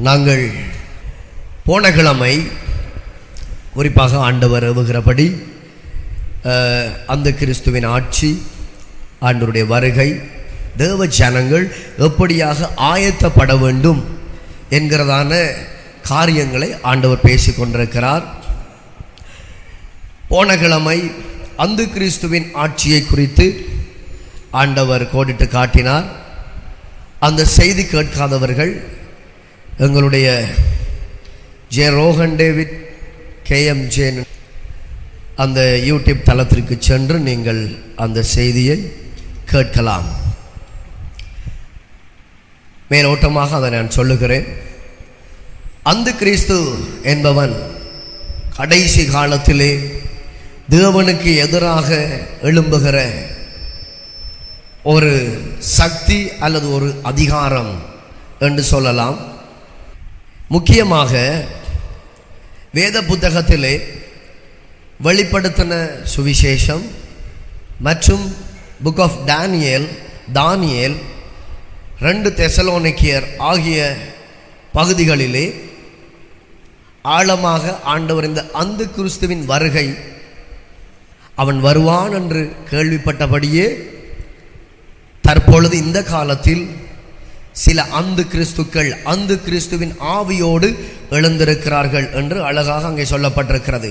நாங்கள் போன கிழமை குறிப்பாக ஆண்டவர் ஏவுகிறபடி அந்த கிறிஸ்துவின் ஆட்சி, ஆண்டவருடைய வருகை, தேவ ஜனங்கள் எப்படியாக ஆயத்தப்பட வேண்டும் என்கிறதான காரியங்களை ஆண்டவர் பேசி கொண்டிருக்கிறார். போன கிழமை அந்த கிறிஸ்துவின் ஆட்சியை குறித்து ஆண்டவர் கோடிட்டு காட்டினார். அந்த செய்தி கேட்காதவர்கள் எங்களுடைய ஜே ரோஹன் டேவிட் KMJ அந்த யூடியூப் தளத்திற்கு சென்று நீங்கள் அந்த செய்தியை கேட்கலாம். மேலோட்டமாக அதை நான் சொல்லுகிறேன். அந்த கிறிஸ்து என்பவன் கடைசி காலத்திலே தேவனுக்கு எதிராக எழும்புகிற ஒரு சக்தி அல்லது ஒரு அதிகாரம் என்று சொல்லலாம். முக்கியமாக வேத புத்தகத்திலே வெளிப்படுத்தின சுவிசேஷம் மற்றும் புக் ஆஃப் தானியேல் 2 தெசலோனிக்கேயர் ஆகிய பகுதிகளிலே ஆழமாக ஆண்டவர் இந்த கிறிஸ்துவின் வருகை, அவன் வருவான் என்று கேள்விப்பட்டபடியே தற்பொழுது இந்த காலத்தில் சில கிறிஸ்துக்கள் கிறிஸ்துவின் ஆவியோடு எழுந்திருக்கிறார்கள் என்று அழகாக அங்கே சொல்லப்பட்டிருக்கிறது.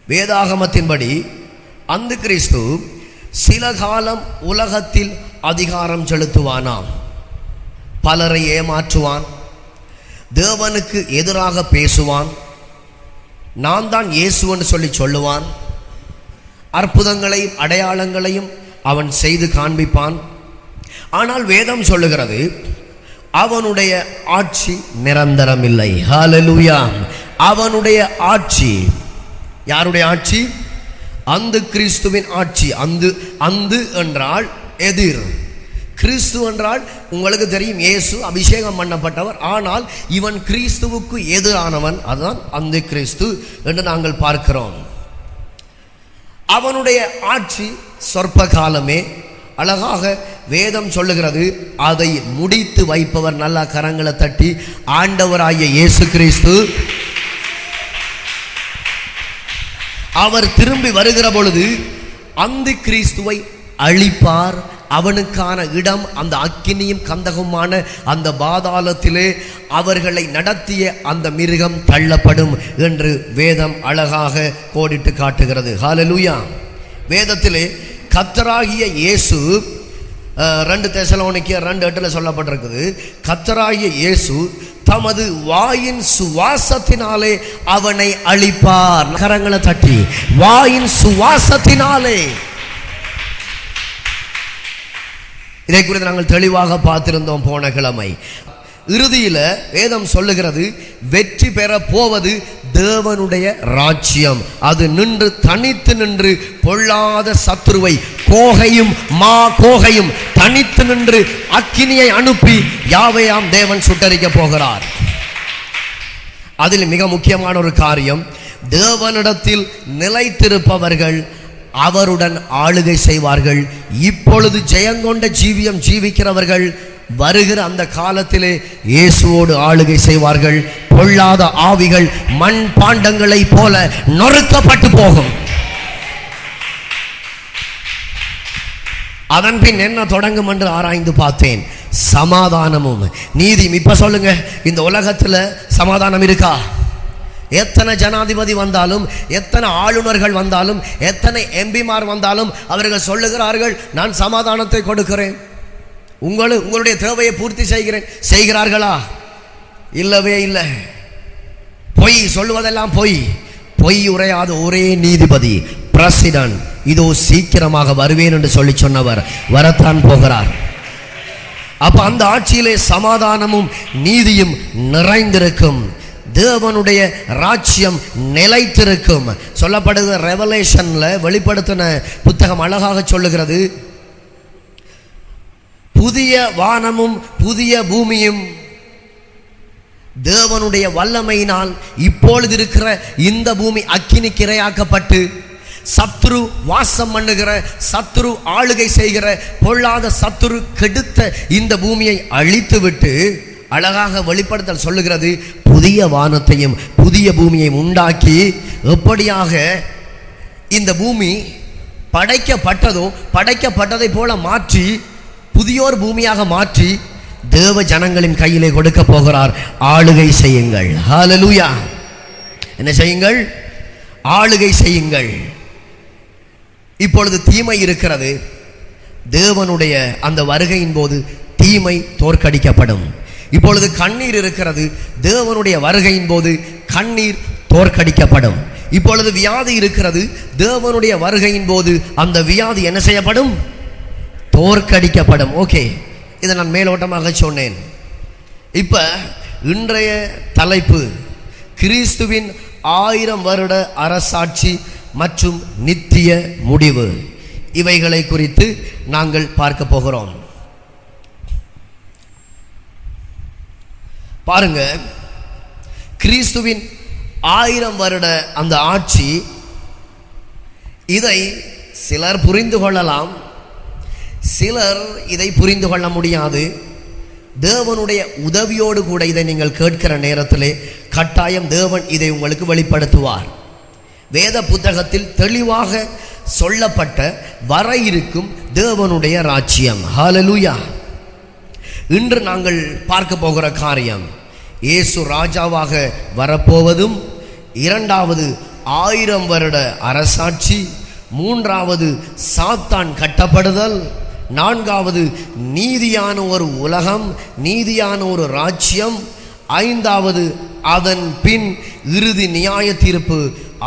வேதாகமத்தின்படி கிறிஸ்து சில காலம் உலகத்தில் அதிகாரம் செலுத்துவானாம், பலரை ஏமாற்றுவான், தேவனுக்கு எதிராக பேசுவான், நான் தான் இயேசுன்னு சொல்லுவான், அற்புதங்களையும் அடையாளங்களையும் அவன் செய்து காண்பிப்பான். ஆனால் வேதம் சொல்லுகிறது அவனுடைய ஆட்சி நிரந்தரம் இல்லை. ஹல்லேலூயா. அவனுடைய ஆட்சி, யாருடைய ஆட்சி? அந்த கிறிஸ்துவின் ஆட்சி. அந்த என்றால் எதிர், கிறிஸ்து என்றால் உங்களுக்கு தெரியும், இயேசு அபிஷேகம் பண்ணப்பட்டவர். ஆனால் இவன் கிறிஸ்துவுக்கு எதிரானவன், அதுதான் அந்த கிறிஸ்து என்று நாங்கள் பார்க்கிறோம். அவனுடைய ஆட்சி சொற்ப காலமே. அழகாக வேதம் சொல்லுகிறது, அதை முடித்து வைப்பவர். நல்லா கரங்களை தட்டி ஆண்டவராகிய இயேசு கிறிஸ்து அவர் திரும்பி வருகிற பொழுது அந்த கிறிஸ்துவை அழிப்பார். அவனுக்கான இடம் அந்த அக்கினியும் கந்தகமான அந்த பாதாளத்திலே அவர்களை நடத்திய அந்த மிருகம் தள்ளப்படும் என்று வேதம் அழகாக கோடிட்டு காட்டுகிறது. ஹல்லேலூயா. வேதத்திலே கர்த்தராகிய இயேசு 2 தெசலோனிக்கேயர் 2:8 சொல்லப்பட்டிருக்குது, கர்த்தராகிய இயேசு தமது வாயின் சுவாசத்தினாலே அவனை அழிப்பார். கரங்களை தட்டி வாயின் சுவாசத்தினாலே. இதை குறித்து நாங்கள் தெளிவாக பார்த்திருந்தோம் போன கிழமை. இறுதியில் வேதம் சொல்லுகிறது, வெற்றி பெற போவது தேவனுடைய ராஜ்யம். அது நின்று தனித்து நின்று பொல்லாத சத்துருவை கோகையும் தனித்து நின்று அக்கினியை அனுப்பி யாவையாம் தேவன் சுட்டரிக்க போகிறார். அதில் மிக முக்கியமான ஒரு காரியம், தேவனிடத்தில் நிலைத்திருப்பவர்கள் அவருடன் ஆளுகை செய்வார்கள். இப்பொழுது ஜெயங்கொண்ட ஜீவிக்கிறவர்கள் வருகிற அந்த காலத்திலே இயேசுவோடு ஆளுகை செய்வார்கள். பொல்லாத ஆவிகள் மண் பாண்டங்களை போல நொறுக்கப்பட்டு போகும். அதன் பின் என்ன தொடங்கும் என்று ஆராய்ந்து பார்த்தேன். சமாதானமும் நீதியும். இப்ப சொல்லுங்க, இந்த உலகத்துல சமாதானம் இருக்கா? எத்தனை ஜனாதிபதி வந்தாலும், எத்தனை ஆளுநர்கள் வந்தாலும், எத்தனை எம்பிமார் வந்தாலும் அவர்கள் சொல்லுகிறார்கள், நான் சமாதானத்தை கொடுக்கிறேன், உங்களுடைய தேவையை பூர்த்தி செய்கிறார்களா? இல்லவே இல்லை. பொய் சொல்லுவதெல்லாம் பொய் உரையாத ஒரே நீதிபதி பிரசிடன்ட் இதோ சீக்கிரமாக வருவேன் என்று சொன்னவர் வரத்தான் போகிறார். அப்ப அந்த ஆட்சியிலே சமாதானமும் நீதியும் நிறைந்திருக்கும். தேவனுடைய ராஜ்யம் நிலைத்திருக்கும். சொல்லப்படுகிற ரெவலேஷன்ல வெளிப்படுத்தின புத்தகம் அழகாக சொல்லுகிறது, புதிய வானமும் புதிய பூமியும் தேவனுடைய வல்லமையினால் இப்பொழுது இருக்கிற இந்த பூமி அக்கினிக்கு இரையாக்கப்பட்டு சத்துரு வாசம் பண்ணுகிற, சத்துரு ஆளுகை செய்கிற, பொல்லாத சத்துரு கெடுத்த இந்த பூமியை அழித்து விட்டு அழகாக வெளிப்படுத்தல் சொல்லுகிறது, புதிய வானத்தையும் புதிய பூமியையும் உண்டாக்கி எப்படியாக இந்த பூமி படைக்கப்பட்டதோ படைக்கப்பட்டதை போல மாற்றி புதியோர் பூமியாக மாற்றி தேவ ஜனங்களின் கையிலே கொடுக்க போகிறார். ஆளுகை செய்யுங்கள். ஹல்லேலூயா. என்ன செய்யுங்கள்? ஆளுகை செய்யுங்கள். இப்பொழுது தீமை இருக்கிறது. தேவனுடைய அந்த வருகையின் போது தீமை தோற்கடிக்கப்படும். இப்பொழுது கண்ணீர் இருக்கிறது. தேவனுடைய வருகையின் போது கண்ணீர் தோற்கடிக்கப்படும். இப்பொழுது வியாதி இருக்கிறது. தேவனுடைய வருகையின் போது அந்த வியாதி என்ன செய்யப்படும்? தோற்கடிக்கப்படும். ஓகே, இதை நான் மேலோட்டமாக சொன்னேன். இப்ப இன்றைய தலைப்பு கிறிஸ்துவின் 1000 வருட அரசாட்சி மற்றும் நித்திய முடிவு. இவைகளை குறித்து நாங்கள் பார்க்க போகிறோம். பாருங்க, கிறிஸ்துவின் 1000 வருட அந்த ஆட்சி, இதை சிலர் புரிந்து கொள்ளலாம், சிலர் இதை புரிந்து கொள்ள முடியாது. தேவனுடைய உதவியோடு கூட இதை நீங்கள் கேட்கிற நேரத்திலே கட்டாயம் தேவன் இதை உங்களுக்கு வெளிப்படுத்துவார். வேத புத்தகத்தில் தெளிவாக சொல்லப்பட்ட வர இருக்கும் தேவனுடைய ராஜ்யம். ஹல்லேலூயா. இன்று நாங்கள் பார்க்க போகிற காரியம் இயேசு ராஜாவாக வரப்போவதும், 2வது 1000 வருட அரசாட்சி, 3வது சாத்தான் கட்டப்படுதல், 4வது நீதியான ஒரு உலகம், நீதியான ஒரு ராஜ்யம், 5வது அதன் பின் இறுதி நியாய தீர்ப்பு,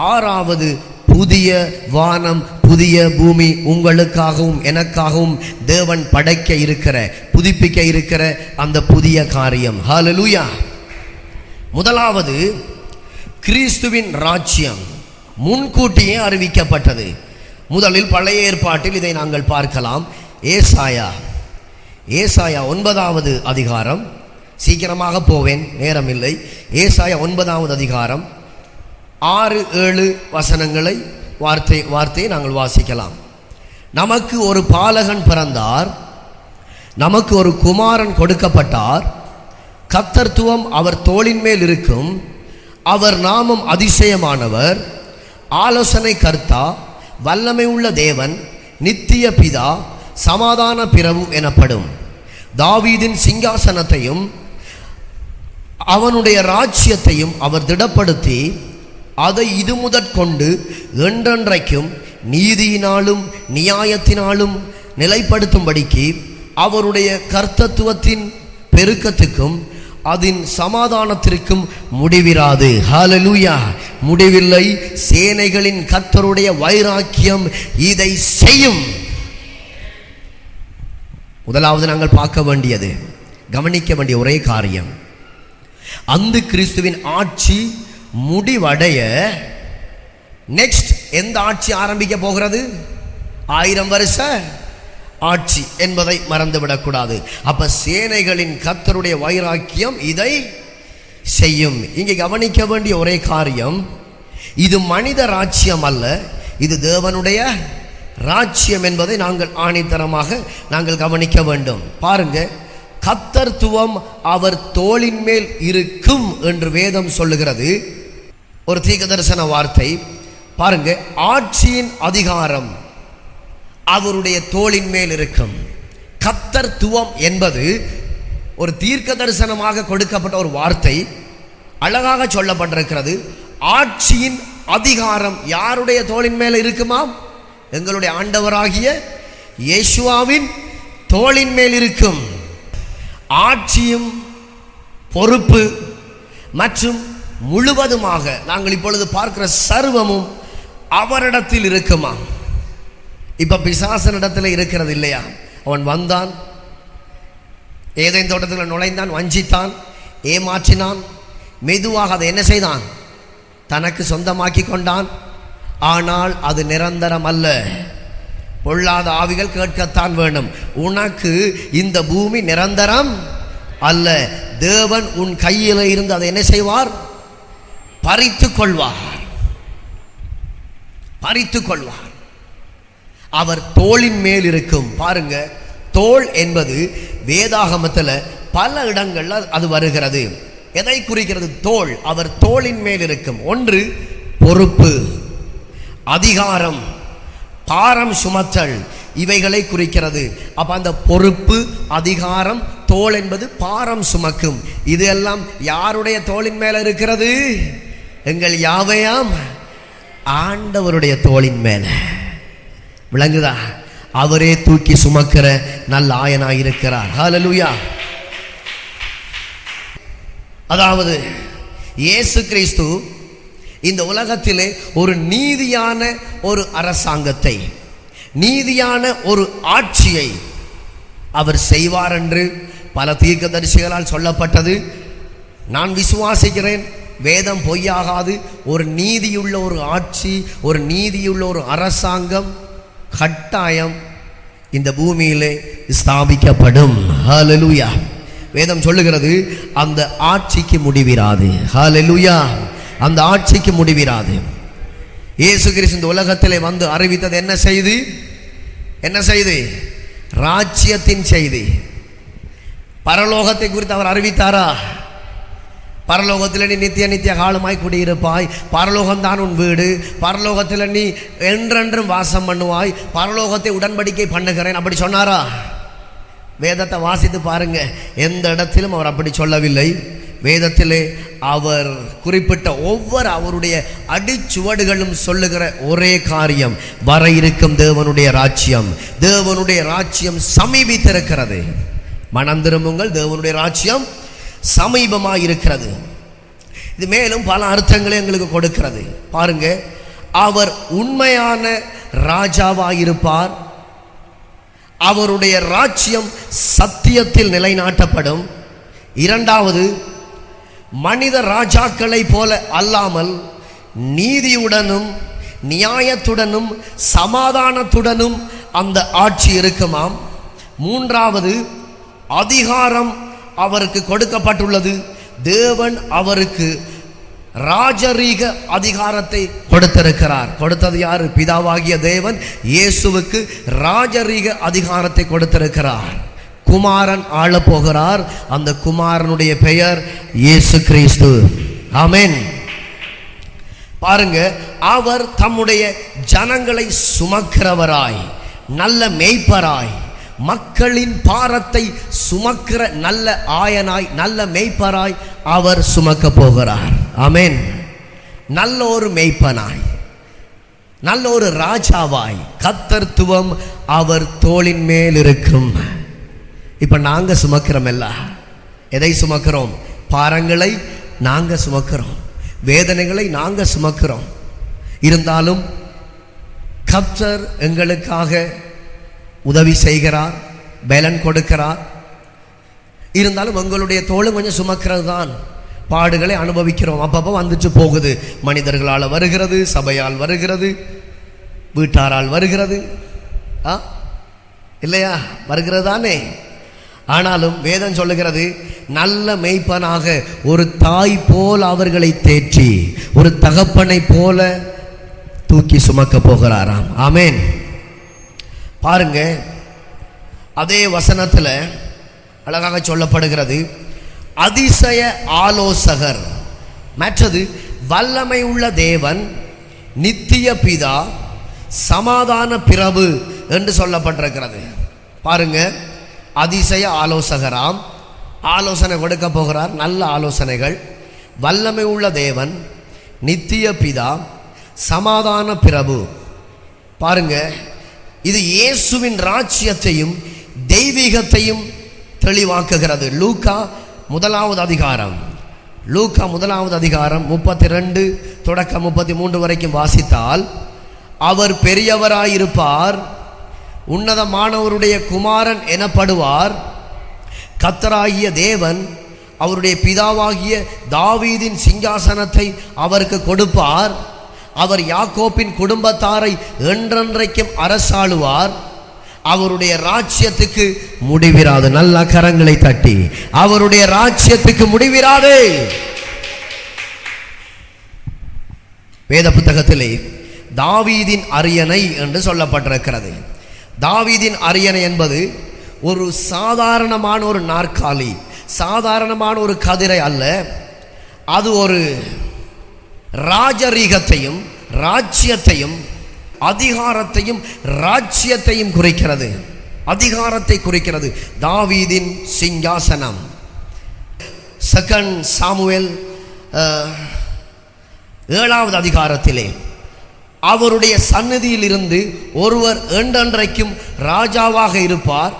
6வது புதிய வானம் புதிய பூமி உங்களுக்காகவும் எனக்காகவும் தேவன் படைக்க இருக்கிற, புதுப்பிக்க இருக்கிற அந்த புதிய காரியம். ஹல்லேலூயா. முதலாவது கிறிஸ்துவின் ராஜ்யம் முன்கூட்டியே அறிவிக்கப்பட்டது. முதலில் பழைய ஏற்பாட்டில் இதை நாங்கள் பார்க்கலாம். ஏசாயா 9வது அதிகாரம், சீக்கிரமாக போவேன், நேரமில்லை. ஏசாயா 9வது அதிகாரம் 6-7 வசனங்களை வார்த்தையை நாங்கள் வாசிக்கலாம். நமக்கு ஒரு பாலகன் பிறந்தார், நமக்கு ஒரு குமாரன் கொடுக்கப்பட்டார், கர்த்தத்துவம் அவர் தோளின் மேல் இருக்கும், அவர் நாமம் அதிசயமானவர், ஆலோசனை கர்த்தா, வல்லமை உள்ள தேவன், நித்திய பிதா, சமாதான பிரபு எனப்படும். தாவீதின் சிங்காசனத்தையும் அவனுடைய ராஜ்யத்தையும் அவர் திடப்படுத்தி அதை இது முதற்கொண்டு என்றென்றைக்கும் நீதியினாலும் நியாயத்தினாலும் நிலைப்படுத்தும்படிக்கு அவருடைய கர்த்தத்துவத்தின் பெருக்கத்துக்கும் அதன் சமாதானத்திற்கும் முடிவிராது. ஹல்லேலூயா. முடிவில்லை. சேனைகளின் கர்த்தருடைய வைராக்கியம் இதை செய்யும். முதலாவது நாங்கள் பார்க்க வேண்டியது, கவனிக்க வேண்டிய ஒரே காரியம், அந்த கிறிஸ்துவின் ஆட்சி முடிவடைய நெக்ஸ்ட் எந்த ஆட்சி ஆரம்பிக்க போகிறது? 1000 வருஷ ஆட்சி என்பதை மறந்துவிடக்கூடாது. அப்ப சேனைகளின் கர்த்தருடைய வைராக்கியம் இதை செய்யும். இங்கே கவனிக்க வேண்டிய ஒரே காரியம், இது மனித ராஜ்யம் அல்ல, இது தேவனுடைய ராஜ்யம் என்பதை நாங்கள் ஆணித்தரமாக நாங்கள் கவனிக்க வேண்டும். பாருங்க, கர்த்தத்துவம் அவர் தோளின் மேல் இருக்கும் என்று வேதம் சொல்லுகிறது. ஒரு தீர்க்கதரிசன வார்த்தை பாருங்க, ஆட்சியின் அதிகாரம் அவருடைய தோளின் மேல் இருக்கும். கர்த்தத்துவம் என்பது ஒரு தீர்க்க தரிசனமாக கொடுக்கப்பட்ட ஒரு வார்த்தை, அழகாக சொல்லப்பட்டிருக்கிறது. ஆட்சியின் அதிகாரம் யாருடைய தோளின் மேல் இருக்குமாம்? எங்களுடைய ஆண்டவராகிய இயேசுவின் தோளின் மேல் இருக்கும். ஆட்சியும் பொறுப்பு மற்றும் முழுவதுமாக நாங்கள் இப்பொழுது பார்க்கிற சர்வமும் அவரிடத்தில் இருக்குமா? இப்ப பிசாசனிடத்தில் இருக்கிறது இல்லையா? அவன் வந்தான், ஏதேன் தோட்டத்தில் நுழைந்தான், வஞ்சித்தான், ஏமாற்றினான், மெதுவாக அதை என்ன செய்தான்? தனக்கு சொந்தமாக்கி கொண்டான். ஆனால் அது நிரந்தரம் அல்ல. பொல்லாத ஆவிகள் கேட்கத்தான் வேண்டும். உனக்கு இந்த பூமி நிரந்தரம் அல்ல. தேவன் உன் கையில் இருந்து அதை என்ன செய்வார்? பறித்து கொள்வார். பறித்து கொள்வார். அவர் தோளின் மேல் இருக்கும். பாருங்க, தோள் என்பது வேதாகமத்தில் பல இடங்கள்ல அது வருகிறது. எதை குறிக்கிறது? தோள். அவர் தோளின் மேல் இருக்கும். ஒன்று பொறுப்பு, அதிகாரம், பாரம் சுமத்தல், இவைகளை குறிக்கிறது. அப்ப அந்த பொறுப்பு, அதிகாரம், தோள் என்பது பாரம் சுமக்கும். இது எல்லாம் யாருடைய தோளின் மேல இருக்கிறது? எங்கள் யாவையாம் ஆண்டவருடைய தோளின் மேல. விளங்குதா? அவரே தூக்கி சுமக்கிற நல்ல ஆயனாயிருக்கிறார். ஹல்லேலூயா. அதாவது இயேசு கிறிஸ்து இந்த உலகத்திலே ஒரு நீதியான ஒரு அரசாங்கத்தை, நீதியான ஒரு ஆட்சியை அவர் செய்வார் என்று பல தீர்க்கதரிசிகளால் சொல்லப்பட்டது. நான் விசுவாசிக்கிறேன், வேதம் பொய்யாகாது. ஒரு நீதியுள்ள ஒரு ஆட்சி, ஒரு நீதியுள்ள ஒரு அரசாங்கம் கட்டாயம் இந்த பூமியிலே ஸ்தாபிக்கப்படும். ஹல்லேலூயா. வேதம் சொல்லுகிறது அந்த ஆட்சிக்கு முடிவிராது. ஹல்லேலூயா. அந்த ஆட்சிக்கு முடிவிராது. இயேசு கிறிஸ்து இந்த உலகத்திலே வந்து அறிவித்தது என்ன செய்தி? என்ன செய்தி? ராஜ்யத்தின் செய்தி. பரலோகத்தை குறித்து அவர் அறிவித்தாரா? பரலோகத்தில் நீ நித்திய நித்திய காலமாய் குடியிருப்பாய், பரலோகம்தான் உன் வீடு, பரலோகத்தில் நீ என்றென்றும் வாசம் பண்ணுவாய், பரலோகத்தை உடன்படிக்கை பண்ணுகிறேன், அப்படி சொன்னாரா? வேதத்தை வாசித்து பாருங்க, எந்த இடத்திலும் அவர் அப்படி சொல்லவில்லை. வேதத்திலே அவர் குறிப்பிட்ட ஒவ்வொரு அவருடைய அடிச்சுவடுகளும் சொல்லுகிற ஒரே காரியம், வர இருக்கும் தேவனுடைய ராஜ்யம். தேவனுடைய ராஜ்யம் சமீபித்திருக்கிறது. மனம் திரும்புங்கள், தேவனுடைய ராஜ்யம் சமீபமாக இருக்கிறது. இது மேலும் பல அர்த்தங்களை எங்களுக்கு கொடுக்கிறது. பாருங்க, அவர் உண்மையான ராஜாவாயிருப்பார். அவருடைய ராஜ்யம் சத்தியத்தில் நிலைநாட்டப்படும். இரண்டாவது, மனித ராஜாக்களை போல அல்லாமல் நீதியுடனும் நியாயத்துடனும் சமாதானத்துடனும் அந்த ஆட்சி இருக்குமாம். மூன்றாவது, அதிகாரம் அவருக்கு கொடுக்கப்பட்டுள்ளது. தேவன் அவருக்கு ராஜரீக அதிகாரத்தை கொடுத்திருக்கிறார். கொடுத்தது யாரு? பிதாவாகிய தேவன் இயேசுவுக்கு ராஜரீக அதிகாரத்தை கொடுத்திருக்கிறார். குமாரன் ஆள போகிறார். அந்த குமாரனுடைய பெயர் இயேசு கிறிஸ்து. ஆமென். பாருங்க, அவர் தம்முடைய ஜனங்களை சுமக்கிறவராய், நல்ல மேய்ப்பராய், மக்களின் பாரத்தை சுமக்கிற நல்ல ஆயனாய், நல்ல மேய்ப்பராய் அவர் சுமக்க போகிறார். ஆமென். நல்ல ஒரு மேய்ப்பனாய், நல்ல ஒரு ராஜாவாய், கர்த்தத்துவம் அவர் தோளின் மேல் இருக்கும். இப்ப நாங்க சுமக்கிறோம். எதை சுமக்கிறோம்? பாரங்களை நாங்க சுமக்கிறோம், வேதனைகளை நாங்க சுமக்கிறோம். இருந்தாலும் கர்த்தர் எங்களுக்காக உதவி செய்கிறார், பலன் கொடுக்கிறார். இருந்தாலும் உங்களுடைய தோளும் கொஞ்சம் சுமக்கிறது தான். பாடுகளை அனுபவிக்கிறோம். அப்பப்போ வந்துட்டு போகுது. மனிதர்களால் வருகிறது, சபையால் வருகிறது, வீட்டாரால் வருகிறது, இல்லையா? வருகிறது தானே. ஆனாலும் வேதம் சொல்லுகிறது, நல்ல மேய்ப்பனாக ஒரு தாய் போல் அவர்களை தேற்றி ஒரு தகப்பனை போல தூக்கி சுமக்க போகிறாராம். ஆமென். பாருங்க, அதே வசனத்தில் அழகாக சொல்லப்படுகிறது, அதிசய ஆலோசகர், மற்றது வல்லமை உள்ள தேவன், நித்திய பிதா, சமாதான பிரபு என்று சொல்லப்பட்டிருக்கிறது. பாருங்க, அதிசய ஆலோசகராம், ஆலோசனை கொடுக்க போகிறார், நல்ல ஆலோசனைகள். வல்லமை உள்ள தேவன், நித்திய பிதா, சமாதான பிரபு. பாருங்க, இது இயேசுவின் ராஜ்யத்தையும் தெய்வீகத்தையும் தெளிவாக்குகிறது. லூக்கா முதலாவது அதிகாரம் 32 தொடக்கம் 33 வரைக்கும் வாசித்தால், அவர் பெரியவராயிருப்பார், உன்னதமானவருடைய குமாரன் எனப்படுவார், கர்த்தராகிய தேவன் அவருடைய பிதாவாகிய தாவீதின் சிங்காசனத்தை அவருக்கு கொடுப்பார், அவர் யாக்கோப்பின் குடும்பத்தாரை என்றென்றைக்கும் அரசாளுவார், அவருடைய ராஜ்யத்துக்கு முடிவிராது. நல்ல கரங்களை தட்டி, அவருடைய ராஜ்யத்துக்கு முடிவிராது. வேத புத்தகத்திலே தாவீதின் அரியணை என்று சொல்லப்பட்டிருக்கிறது. தாவீதின் அரியணை என்பது ஒரு சாதாரணமான ஒரு நாற்காலி, சாதாரணமான ஒரு கதிரை அல்ல, அது ஒரு ராஜரீகத்தையும் ராஜ்யத்தையும் அதிகாரத்தையும் ராஜ்யத்தையும் குறிக்கிறது. அதிகாரத்தை குறிக்கிறது. தாவீதின் சிங்காசனம். 2 சாமுவேல் 7வது அதிகாரத்திலே அவருடைய சந்நிதியில் இருந்து ஒருவர் என்றென்றைக்கும் ராஜாவாக இருப்பார்,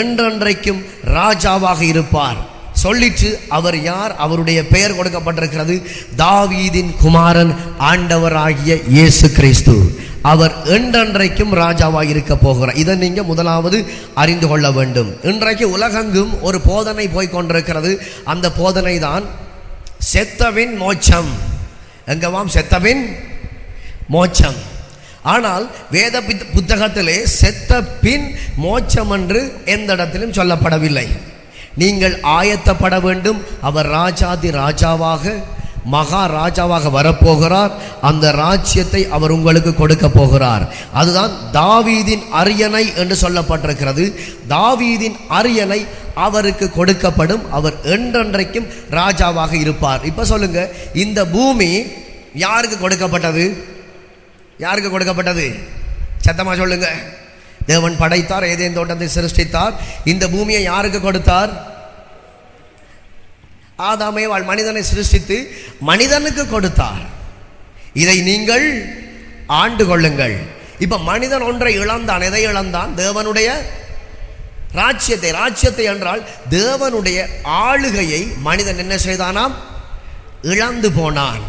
என்றென்றைக்கும் ராஜாவாக இருப்பார் சொல்லிட்டு அவர் யார்? அவருடைய பெயர் கொடுக்கப்பட்டிருக்கிறது தாவீதின் குமாரன் ஆண்டவராகிய இயேசு கிறிஸ்து. அவர் என்றென்றைக்கும் ராஜாவாக இருக்க போகிறார். இதை நீங்க முதலாவது அறிந்து கொள்ள வேண்டும். இன்றைக்கு உலகெங்கும் ஒரு போதனை போய் கொண்டிருக்கிறது. அந்த போதனை தான் செத்தவின் மோட்சம். எங்கவாம்? செத்தவின் மோட்சம். ஆனால் வேத புத்தகத்திலே செத்த பின் மோட்சம் என்று எந்த இடத்திலும் சொல்லப்படவில்லை. நீங்கள் ஆயத்தப்பட வேண்டும். அவர் ராஜாதி ராஜாவாக மகாராஜாவாக வரப்போகிறார். அந்த ராஜ்யத்தை அவர் உங்களுக்கு கொடுக்க போகிறார். அதுதான் தாவீதின் அரியணை என்று சொல்லப்பட்டிருக்கிறது. தாவீதின் அரியணை அவருக்கு கொடுக்கப்படும். அவர் என்றென்றைக்கும் ராஜாவாக இருப்பார். இப்ப சொல்லுங்க, இந்த பூமி யாருக்கு கொடுக்கப்பட்டது? யாருக்கு கொடுக்கப்பட்டது? சத்தமா சொல்லுங்க. தேவன் படைத்தார், ஏதேன் தோட்டத்தை சிருஷ்டித்தார். இந்த பூமியை யாருக்கு கொடுத்தார்? ஆதாமேவாள் மனிதனை சிருஷ்டித்து மனிதனுக்கு கொடுத்தார். இதை நீங்கள் ஆண்டு கொள்ளுங்கள். இப்ப மனிதன் ஒன்றை இழந்தான். எதை இழந்தான்? தேவனுடைய ராஜ்யத்தை. ராஜ்யத்தை என்றால் தேவனுடைய ஆளுகையை மனிதன் என்ன செய்தானாம்? இழந்து போனான்.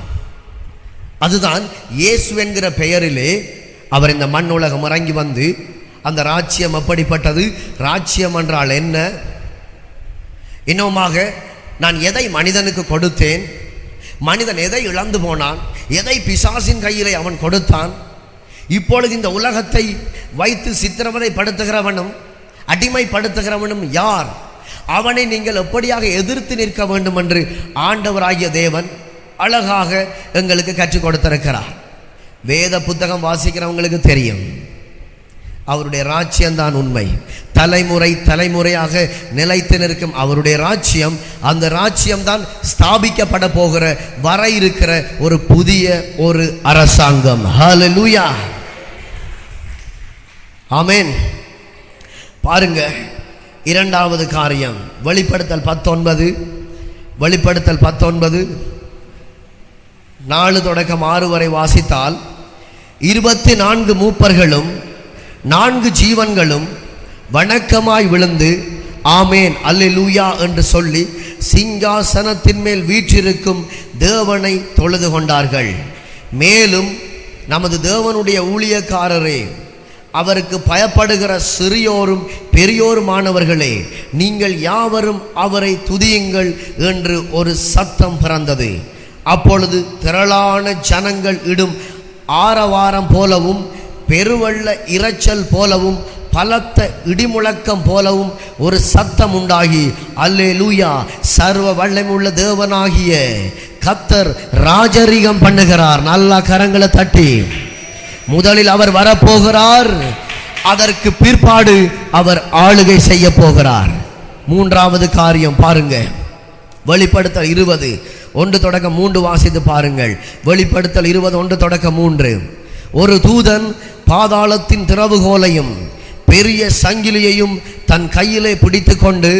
அதுதான் இயேசு என்கிற பெயரிலே அவர் இந்த மண் உலகம் இறங்கி வந்து அந்த ராஜ்யம் எப்படிப்பட்டது? ராஜ்யம் என்றால் என்ன? இன்னுமாக நான் எதை மனிதனுக்கு கொடுத்தேன்? மனிதன் எதை இழந்து போனான்? எதை பிசாசின் கையிலே அவன் கொடுத்தான்? இப்பொழுது இந்த உலகத்தை வைத்து சித்திரவதை படுத்துகிறவனும் அடிமைப்படுத்துகிறவனும் யார்? அவனை நீங்கள் எப்படியாக எதிர்த்து நிற்க வேண்டும் என்று ஆண்டவராகிய தேவன் அழகாக எங்களுக்கு கற்றுக் கொடுத்திருக்கிறார். வேத புத்தகம் வாசிக்கிறவங்களுக்கு தெரியும். அவருடைய ராஜ்யம்தான் உண்மை. தலைமுறை தலைமுறையாக நிலைத்து நிற்கும் அவருடைய ராஜ்யம். அந்த ராஜ்யம்தான் ஸ்தாபிக்கப்பட போகிற வர இருக்கிற ஒரு புதிய ஒரு அரசாங்கம். ஹல்லேலூயா, ஆமென். பாருங்க, 2வது காரியம் வெளிப்படுத்தல் 19. வெளிப்படுத்தல் 19 4 தொடக்கம் 6 வரை வாசித்தால் 24 மூப்பர்களும் 4 ஜீவன்களும் வணக்கமாய் விழுந்து ஆமேன் அல்லேலூயா என்று சொல்லி சிங்காசனத்தின் மேல் வீற்றிருக்கும் தேவனை தொழுது கொண்டார்கள். மேலும் நமது தேவனுடைய ஊழியக்காரரே, அவருக்கு பயப்படுகிற சிறியோரும் பெரியோருமானவர்களே, நீங்கள் யாவரும் அவரை துதியுங்கள் என்று ஒரு சத்தம் பிறந்தது. அப்பொழுது திரளான ஜனங்கள் இடும் ஆரவாரம் போலவும் பெருவெள்ள இரைச்சல் போலவும் பலத்த இடிமுழக்கம் போலவும் ஒரு சத்தம் உண்டாகி, அல்லேலூயா, சர்வ வல்லமையுள்ள தேவனாகிய கர்த்தர் ராஜரீகம் பண்ணுகிறார். நல்ல கரங்களை தட்டி, முதலில் அவர் வரப்போகிறார், அதற்கு பிற்பாடு அவர் ஆளுகை செய்ய போகிறார். 3வது காரியம் பாருங்க, வெளிப்படுத்தல் 20 1 தொடக்கம் 3 வாசித்து பாருங்கள். வெளிப்படுத்தல் 20 1 தொடக்கம் 3. ஒரு தூதன் பாதாளத்தின் திறவுகோலையும் பெரிய சங்கிலியையும் தன் கையிலே பிடித்து கொண்டு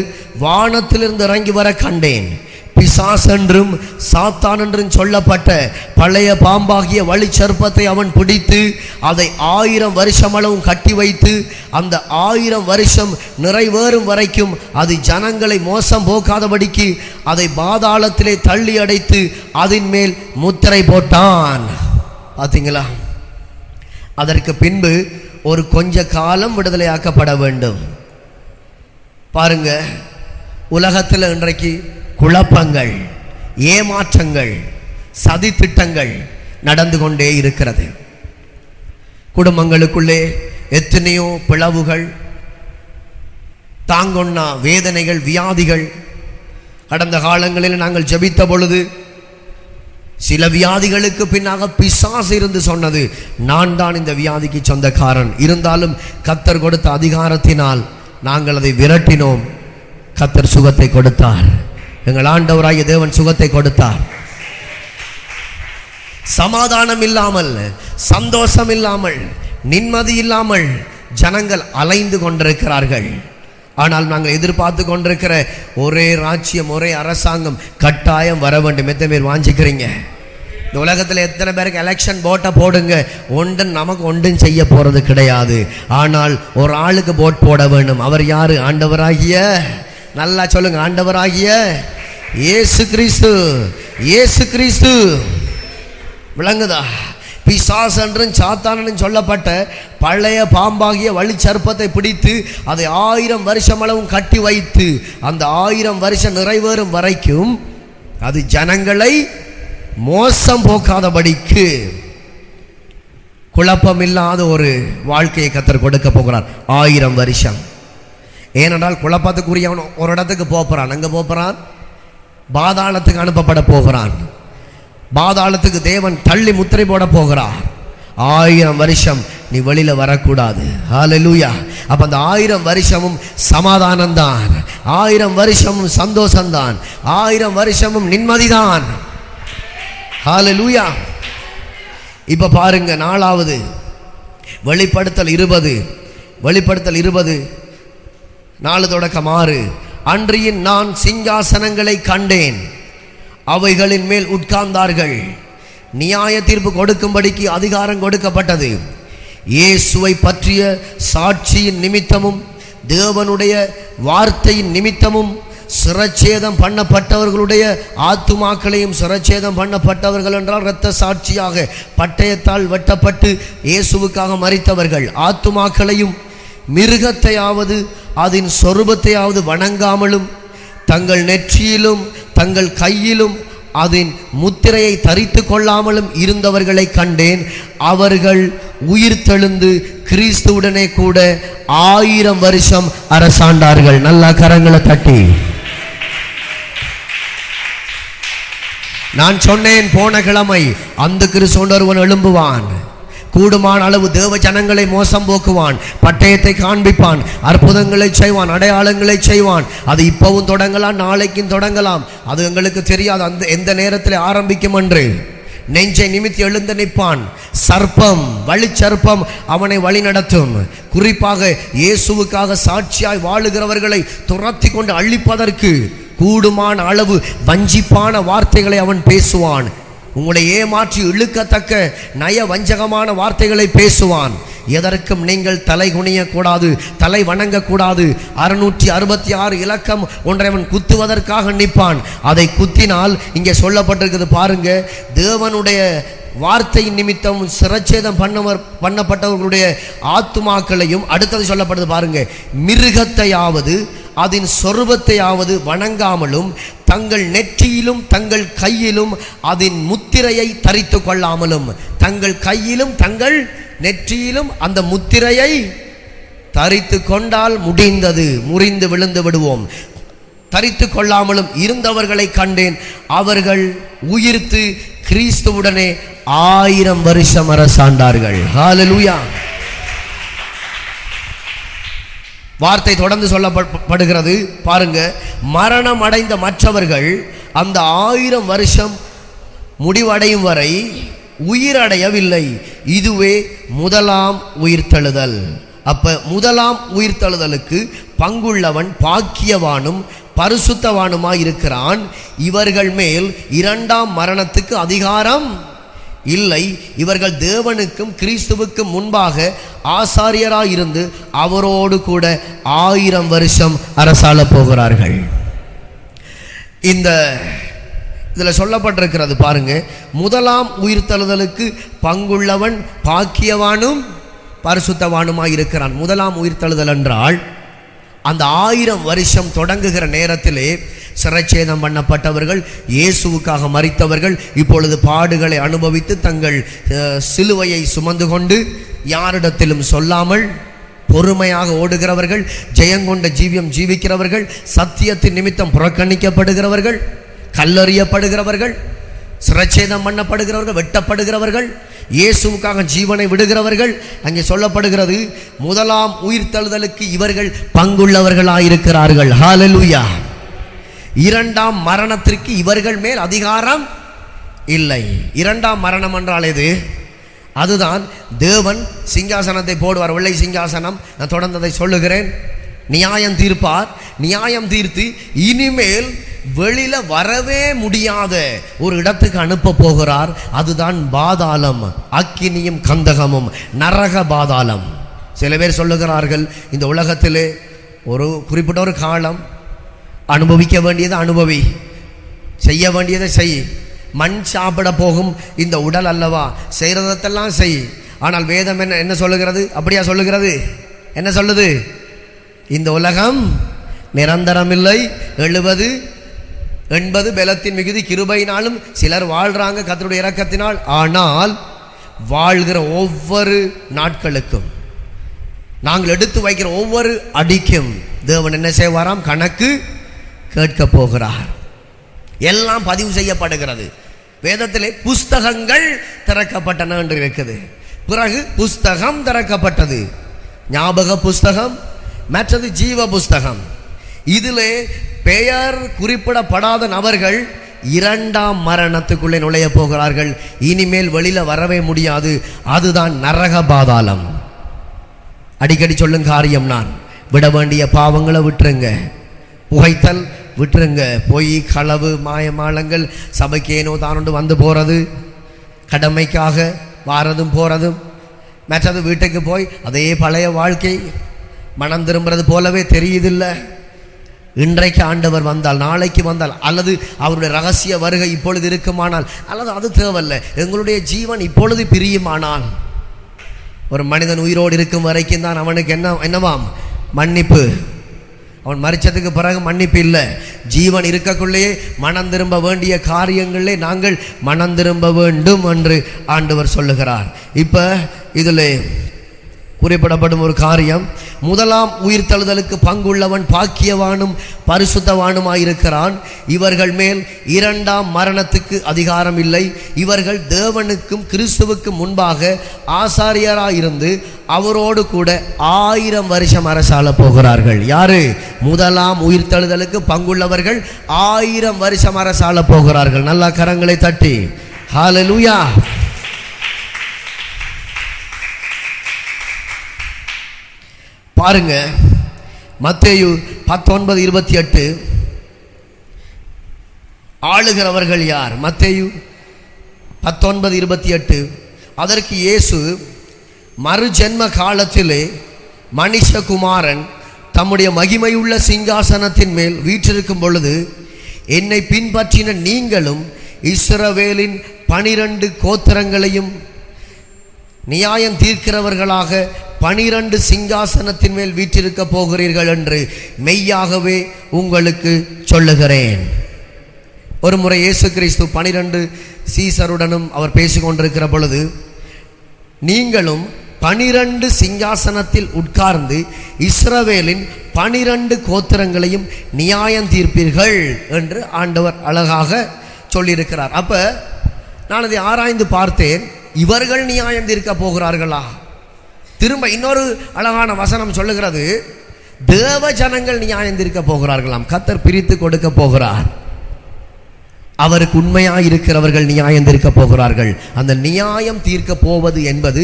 வானத்திலிருந்து இறங்கி வர கண்டேன். பிசாசென்றும் சாத்தான் என்றும் சொல்லப்பட்ட பழைய பாம்பாகிய வழிச்சர்ப்பத்தை அவன் பிடித்து அதை 1000 வருஷமளவும் கட்டி வைத்து அந்த 1000 வருஷம் நிறைவேறும் வரைக்கும் அது ஜனங்களை மோசம் போக்காதபடிக்கு அதை பாதாளத்திலே தள்ளி அடைத்து அதன் மேல் முத்திரை போட்டான். பார்த்தீங்களா? அதற்கு பின்பு ஒரு கொஞ்ச காலம் விடுதலையாக்கப்பட வேண்டும். பாருங்க, உலகத்தில் இன்றைக்கு குழப்பங்கள், ஏமாற்றங்கள், சதி திட்டங்கள் நடந்து கொண்டே இருக்கிறது. குடும்பங்களுக்குள்ளே எத்தனையோ பிளவுகள், தாங்கொண்ணா வேதனைகள், வியாதிகள். கடந்த காலங்களில் நாங்கள் ஜெபித்த பொழுது சில வியாதிகளுக்கு பின்னாக பிசாசு இருந்து சொன்னது, நான் தான் இந்த வியாதிக்கு சொந்தக்காரன். இருந்தாலும் கர்த்தர் கொடுத்த அதிகாரத்தினால் நாங்கள் அதை விரட்டினோம். கர்த்தர் சுகத்தை கொடுத்தார். எங்கள் ஆண்டவராகிய தேவன் சுகத்தை கொடுத்தார். சமாதானம் இல்லாமல், சந்தோஷம் இல்லாமல், நிம்மதி இல்லாமல் ஜனங்கள் அலைந்து கொண்டிருக்கிறார்கள். ஆனால் நாங்கள் எதிர்பார்த்து கொண்டிருக்கிற ஒரே ராஜ்யம், ஒரே அரசாங்கம் கட்டாயம் வர வேண்டும். எத்தனை பேர் வாஞ்சிக்கிறீங்க? இந்த உலகத்தில் எத்தனை பேருக்கு எலெக்ஷன் போட்டை போடுங்க, ஒன்றும் நமக்கு ஒன்றும் செய்ய போகிறது கிடையாது. ஆனால் ஒரு ஆளுக்கு போட் போட வேண்டும். அவர் யாரு? ஆண்டவராகிய, நல்லா சொல்லுங்க, ஆண்டவராகிய இயேசு கிறிஸ்து. இயேசு கிறிஸ்து. விளங்குதா? பிசாசு என்றும் சாத்தானன் சொல்லப்பட்ட பழைய பாம்பாகிய வழிச்சர்ப்பத்தை பிடித்து அதை 1000 வருஷம் அளவும் கட்டி வைத்து அந்த 1000 வருஷம் நிறைவேறும் வரைக்கும் அது ஜனங்களை மோசம் போக்காதபடிக்கு குழப்பமில்லாத ஒரு வாழ்க்கையை கர்த்தர் கொடுக்க போகிறார். 1000 வருஷம். ஏனென்றால் குழப்பத்துக்குரியவன் ஒரு இடத்துக்கு போகிறான், அங்கே போகிறான், பாதாளத்துக்கு அனுப்பப்பட போகிறான். பாதாளத்துக்கு தேவன் தள்ளி முத்திரை போட போகிறார். 1000 வருஷம் நீ வெளியில வரக்கூடாது. ஹல்லேலூயா. அப்ப அந்த 1000 வருஷமும் சமாதானம்தான், 1000 வருஷமும் சந்தோஷம்தான், 1000 வருஷமும் நிம்மதிதான். ஹல்லேலூயா. இப்ப பாருங்க, 4வது வெளிப்படுத்தல் 20, வெளிப்படுத்தல் 20 4:6. அன்றியின் நான் சிங்காசனங்களை கண்டேன், அவைகளின் மேல் உட்கார்ந்தார்கள், நியாய தீர்ப்பு கொடுக்கும்படிக்கு அதிகாரம் கொடுக்கப்பட்டது. இயேசுவை பற்றிய சாட்சியின் நிமித்தமும் தேவனுடைய வார்த்தையின் நிமித்தமும் சிரச்சேதம் பண்ணப்பட்டவர்களுடைய ஆத்துமாக்களையும், சிரச்சேதம் பண்ணப்பட்டவர்கள் என்றால் இரத்த சாட்சியாக பட்டயத்தால் வெட்டப்பட்டு இயேசுவுக்காக மரித்தவர்கள், ஆத்துமாக்களையும் மிருகத்தையாவது அதன் சொரூபத்தையாவது வணங்காமலும் தங்கள் நெற்றியிலும் தங்கள் கையிலும் அதன் முத்திரையை தரித்து கொள்ளாமலும் இருந்தவர்களை கண்டேன். அவர்கள் உயிர்த்தெழுந்து கிறிஸ்துவுடனே கூட 1000 வருஷம் அரசாண்டார்கள். நல்லா கரங்களை தட்டி. நான் சொன்னேன் போன கிழமை, அந்த கிறிஸ்து ஒருவன் எழும்புவான், கூடுமான அளவு தேவ ஜனங்களை மோசம் போக்குவான், பட்டயத்தை காண்பிப்பான், அற்புதங்களை செய்வான், அடையாளங்களை செய்வான். அது இப்பவும் தொடங்கலாம், நாளைக்கும் தொடங்கலாம், அது எங்களுக்கு தெரியாது அந்த எந்த நேரத்தில் ஆரம்பிக்கும் என்று. நெஞ்சை நிமித்தி எழுந்து நிற்பான். சர்ப்பம், வழிச்சர்ப்பம் அவனை வழி நடத்தும். குறிப்பாக இயேசுவுக்காக சாட்சியாய் வாழுகிறவர்களை துரத்தி கொண்டு அழிப்பதற்கு கூடுமான அளவு வஞ்சிப்பான வார்த்தைகளை அவன் பேசுவான். உங்களை ஏமாற்றி இழுக்கத்தக்க நய வஞ்சகமான வார்த்தைகளை பேசுவான். எதற்கும் நீங்கள் தலை குனியக்கூடாது, தலை வணங்கக்கூடாது. 666 இலக்கம் ஒன்றை அவன் குத்துவதற்காக நிற்பான். அதை குத்தினால் இங்கே சொல்லப்பட்டிருக்கிறது பாருங்க, தேவனுடைய வார்த்தையின் நிமித்தம் சிரச்சேதம் பண்ணப்பட்டவர்களுடைய ஆத்துமாக்களையும், அடுத்தது சொல்லப்படுது பாருங்க, மிருகத்தையாவது அதன் சொரூபத்தையாவது வணங்காமலும் தங்கள் நெற்றியிலும் தங்கள் கையிலும் அதன் முத்திரையை தரித்து கொள்ளாமலும், தங்கள் கையிலும் தங்கள் நெற்றியிலும் அந்த முத்திரையை தரித்து கொண்டால் முடிந்தது, முறிந்து விழுந்து விடுவோம். தரித்து கொள்ளாமலும் இருந்தவர்களை கண்டேன். அவர்கள் உயிர்த்து கிறிஸ்துவுடனே 1000 வருஷம் அரசாண்டார்கள். ஹல்லேலூயா. வார்த்தை தொடர்ந்து சொல்லப்படுகிறது பாருங்க, மரணம் அடைந்த மற்றவர்கள் அந்த 1000 வருஷம் முடிவடையும் வரை உயிரடையவில்லை. இதுவே முதலாம் உயிர்த்தெழுதல். அப்ப முதலாம் உயிர்த்தெழுதலுக்கு பங்குள்ளவன் பாக்கியவானும் பரிசுத்தவானுமாய் இருக்கிறான். இவர்கள் மேல் 2ஆம் மரணத்துக்கு அதிகாரம் இல்லை. இவர்கள் தேவனுக்கும் கிறிஸ்துவுக்கும் முன்பாக ஆசாரியராயிருந்து அவரோடு கூட 1000 வருஷம் அரசாள போகிறார்கள். இதில் சொல்லப்பட்டிருக்கிறது பாருங்க, முதலாம் உயிர்த்தெழுதலுக்கு பங்குள்ளவன் பாக்கியவானும் பரிசுத்தவானுமாய் இருக்கிறான். முதலாம் உயிர்த்தெழுதல் என்றால் அந்த 1000 வருஷம் தொடங்குகிற நேரத்திலே சிரச்சேதம் பண்ணப்பட்டவர்கள், இயேசுவுக்காக மரித்தவர்கள், இப்பொழுது பாடுகளை அனுபவித்து தங்கள் சிலுவையை சுமந்து கொண்டு யாரிடத்திலும் சொல்லாமல் பொறுமையாக ஓடுகிறவர்கள், ஜெயங்கொண்ட ஜீவியம் ஜீவிக்கிறவர்கள், சத்தியத்தின் நிமித்தம் புறக்கணிக்கப்படுகிறவர்கள், கல்லறியப்படுகிறவர்கள், சிரச்சேதம் பண்ணப்படுகிறவர்கள், வெட்டப்படுகிறவர்கள், இயேசுவுக்காக ஜீவனை விடுகிறவர்கள், அங்கே சொல்லப்படுகிறது முதலாம் உயிர்த்தெழுதலுக்கு இவர்கள் பங்குள்ளவர்களாயிருக்கிறார்கள். ஹல்லேலூயா. இரண்டாம் மரணத்திற்கு இவர்கள் மேல் அதிகாரம் இல்லை. இரண்டாம் மரணம் என்றால் எது? அதுதான் தேவன் சிங்காசனத்தை போடுவார், வெள்ளை சிங்காசனம். நான் தொடர்ந்து அதை சொல்லுகிறேன். நியாயம் தீர்ப்பார். நியாயம் தீர்த்து இனிமேல் வெளியில வரவே முடியாத ஒரு இடத்துக்கு அனுப்ப போகிறார். அதுதான் பாதாளம், அக்கினியும் கந்தகமும், நரக பாதாளம். சில பேர் சொல்லுகிறார்கள், இந்த உலகத்திலே ஒரு குறிப்பிட்ட ஒரு காலம் அனுபவிக்க வேண்டியதை அனுபவி, செய்ய வேண்டியதை செய். மண் சாப்பிட போகும் இந்த உடல் அல்லவா, செய்கிறதெல்லாம் செய். ஆனால் வேதம் என்ன சொல்லுகிறது? அப்படியா சொல்லுகிறது? என்ன சொல்லுது? இந்த உலகம் நிரந்தரமில்லை. 70 80 பலத்தின் மிகுதி கிருபையினாலும் சிலர் வாழ்றாங்க கர்த்தருடைய இரக்கத்தினால். ஆனால் வாழ்கிற ஒவ்வொரு நாட்களுக்கும், நாங்கள் எடுத்து வைக்கிற ஒவ்வொரு அடிக்கும் தேவன் என்ன செய்வாராம்? கணக்கு கேட்க போகிறார். எல்லாம் பதிவு செய்யப்படுகிறது. வேதத்திலே புஸ்தகங்கள் திறக்கப்பட்டன என்று இருக்குது. பிறகு புஸ்தகம் திறக்கப்பட்டது, ஞாபக புஸ்தகம், மற்றது ஜீவ புஸ்தகம். இதிலே பெயர் குறிப்பிடப்படாத நபர்கள் இரண்டாம் மரணத்துக்குள்ளே நுழைய போகிறார்கள். இனிமேல் வெளியில வரவே முடியாது. அதுதான் நரக பாதாளம். அடிக்கடி சொல்லும் காரியம், நான் விட வேண்டிய பாவங்களை விட்டுருங்க, புகைத்தல் விட்டுருங்க, பொய் களவு மாயமாளங்கள், சபைக்கு ஏனோ தானொன்று வந்து போகிறது, கடமைக்காக வாரதும் போகிறதும், மற்றது வீட்டுக்கு போய் அதே பழைய வாழ்க்கை மனம் திரும்புறது போலவே தெரியுதில்லை. இன்றைக்கு ஆண்டவர் வந்தால், நாளைக்கு வந்தால், அல்லது அவருடைய ரகசிய வருகை இப்பொழுது இருக்குமானால், அல்லது அது தேவையில்லை, எங்களுடைய ஜீவன் இப்பொழுது பிரியுமானால், ஒரு மனிதன் உயிரோடு இருக்கும் வரைக்கும் தான் அவனுக்கு என்னவாம்? மன்னிப்பு. அவன் மரிச்சதுக்கு பிறகு மன்னிப்பு இல்லை. ஜீவன் இருக்கக்குள்ளேயே மனம் திரும்ப வேண்டிய காரியங்களே நாங்கள் மனம் திரும்ப வேண்டும் என்று ஆண்டவர் சொல்லுகிறார். இப்போ இதில் குறிப்பிடப்படும் ஒரு காரியம், முதலாம் உயிர்த்தெழுதலுக்கு பங்குள்ளவன் பாக்கியவானும் பரிசுத்தவானுமாயிருக்கிறான். இவர்கள் மேல் இரண்டாம் மரணத்துக்கு அதிகாரம் இல்லை. இவர்கள் தேவனுக்கும் கிறிஸ்துவுக்கும் முன்பாக ஆசாரியராயிருந்து அவரோடு கூட 1000 வருஷம் அரசாள போகிறார்கள். யாரு? முதலாம் உயிர்த்தெழுதலுக்கு பங்குள்ளவர்கள் 1000 வருஷம் அரசாள போகிறார்கள். நல்லா கரங்களை தட்டி ஹல்லேலூயா. பாருங்க, மத்தேயு 19:28 ஆளுகிறவர்கள் யார்? மத்தேயு 19:28. அதற்கு இயேசு, மறுஜென்ம காலத்திலே மனுஷகுமாரன் தம்முடைய மகிமையுள்ள சிங்காசனத்தின் மேல் வீற்றிருக்கும் பொழுது என்னை பின்பற்றின நீங்களும் இஸ்ரவேலின் 12 கோத்திரங்களையும் நியாயம் தீர்க்கிறவர்களாக 12 சிங்காசனத்தின் மேல் வீற்றிருக்க போகிறீர்கள் என்று மெய்யாகவே உங்களுக்கு சொல்லுகிறேன். ஒரு முறை இயேசு கிறிஸ்து 12 சீசருடனும் அவர் பேசிக்கொண்டிருக்கிற பொழுது, நீங்களும் 12 சிங்காசனத்தில் உட்கார்ந்து இஸ்ரவேலின் 12 கோத்திரங்களையும் நியாயம் தீர்ப்பீர்கள் என்று ஆண்டவர் அழகாக சொல்லியிருக்கிறார். அப்ப நான் அதை ஆராய்ந்து பார்த்தேன். இவர்கள் நியாயம் தீர்க்க போகிறார்களா? திரும்ப இன்னொரு அழகான வசனம் சொல்லுகிறது, தேவ ஜனங்கள் நியாயம் தீர்க்க போகிறார்களாம். கர்த்தர் பிரித்து கொடுக்க போகிறார். அவருக்கு உண்மையாக இருக்கிறவர்கள் நியாயம் தீர்க்க போகிறார்கள். அந்த நியாயம் தீர்க்க போவது என்பது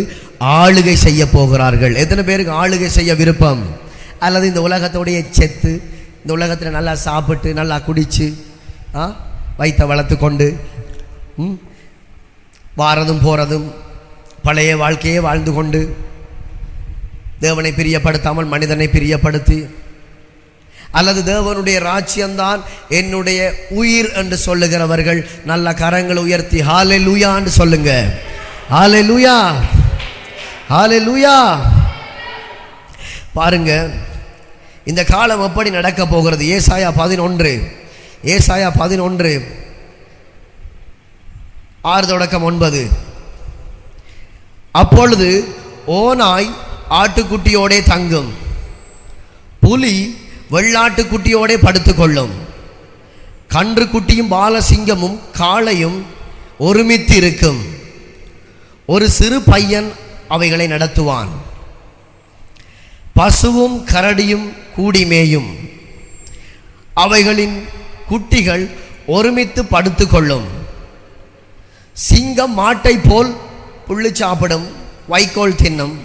ஆளுகை செய்ய போகிறார்கள். எத்தனை பேருக்கு ஆளுகை செய்ய விருப்பம்? அல்லது இந்த உலகத்தோடைய செத்து, இந்த உலகத்தில் நல்லா சாப்பிட்டு நல்லா குடிச்சு வயிற்றை வளர்த்து கொண்டு வாரதும் போகிறதும் பழைய வாழ்க்கையே வாழ்ந்து கொண்டு தேவனை பிரியப்படுத்தாமல் மனிதனை பிரியப்படுத்தி, அல்லது தேவனுடைய ராஜ்யம்தான் என்னுடைய உயிர் என்று சொல்லுகிறவர்கள் நல்ல கரங்களை உயர்த்தி ஹல்லேலூயா என்று சொல்லுங்க. ஹல்லேலூயா, ஹல்லேலூயா. பாருங்க, இந்த காலம் எப்படி நடக்க போகிறது? ஏசாயா 11 6-9. அப்பொழுது ஓநாய் ஆட்டுக்குட்டியோடே தங்கும், புலி வெள்ளாட்டுக்குட்டியோடே படுத்துக்கொள்ளும், கன்று குட்டியும் பாலசிங்கமும் காளையும் ஒருமித்து இருக்கும், ஒரு சிறு பையன் அவைகளை நடத்துவான். பசுவும் கரடியும் கூடிமேயும், அவைகளின் குட்டிகள் ஒருமித்து படுத்துக்கொள்ளும். சிங்கம் மாட்டை போல் புல்லு சாப்பிடும், வைக்கோல் தின்னும்.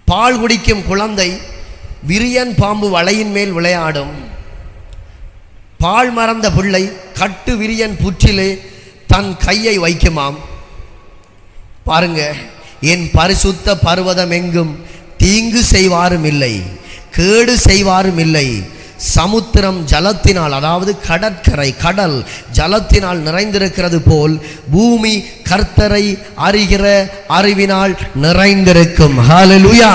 பால் குடிக்கும் குழந்தை விரியன் பாம்பு வலையின் மேல் விளையாடும். பால் மறந்த பிள்ளை கட்டு விரியன் புற்றிலே தன் கையை வைக்குமாம். பாருங்க, என் பரிசுத்த பர்வதம் எங்கும் தீங்கு செய்வாரும் இல்லை, கேடு செய்வாரும் இல்லை. சமுத்திரம் ஜலத்தினால், அதாவது கடற்கரை கடல் ஜலத்தினால் நிறைந்திருக்கிறது போல் பூமி கர்த்தரை அறிகிற அறிவினால் நிறைந்திருக்கும். ஹல்லேலூயா.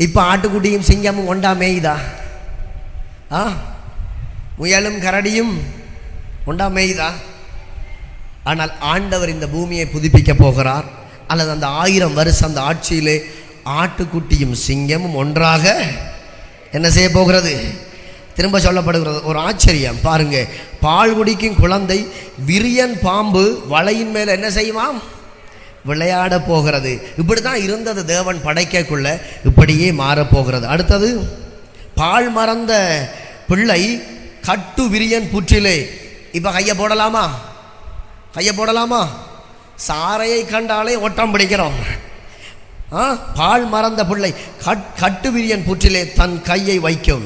இப்ப ஆட்டுக்குட்டியும் சிங்கமும் ஒண்டா மேய்தா? முயலும் கரடியும் ஒண்டா மேய்தா? ஆனால் ஆண்டவர் இந்த பூமியை புதுப்பிக்க போகிறார். அல்லது அந்த 1000 வருஷம் அந்த ஆட்சியிலே ஆட்டுக்குட்டியும் சிங்கமும் ஒன்றாக என்ன செய்ய போகிறது? திரும்ப சொல்லப்படுகிறது. ஒரு ஆச்சரியம் பாருங்க. பால் குடிக்கும் குழந்தை விரியன் பாம்பு வலையின் மேல் என்ன செய்யுமாம்? விளையாட போகிறது. இப்படி தான் இருந்தது தேவன் படைக்கக்குள்ள, இப்படியே மாறப்போகிறது. அடுத்தது, பால் மறந்த பிள்ளை கட்டு விரியன் புற்றிலே. இப்போ கையை போடலாமா? கையை போடலாமா? சாரையை கண்டாலே ஓட்டம் பிடிக்கிறோம். பால் மறந்த பிள்ளை கட்டு விரியன் புற்றிலே தன் கையை வைக்கும்.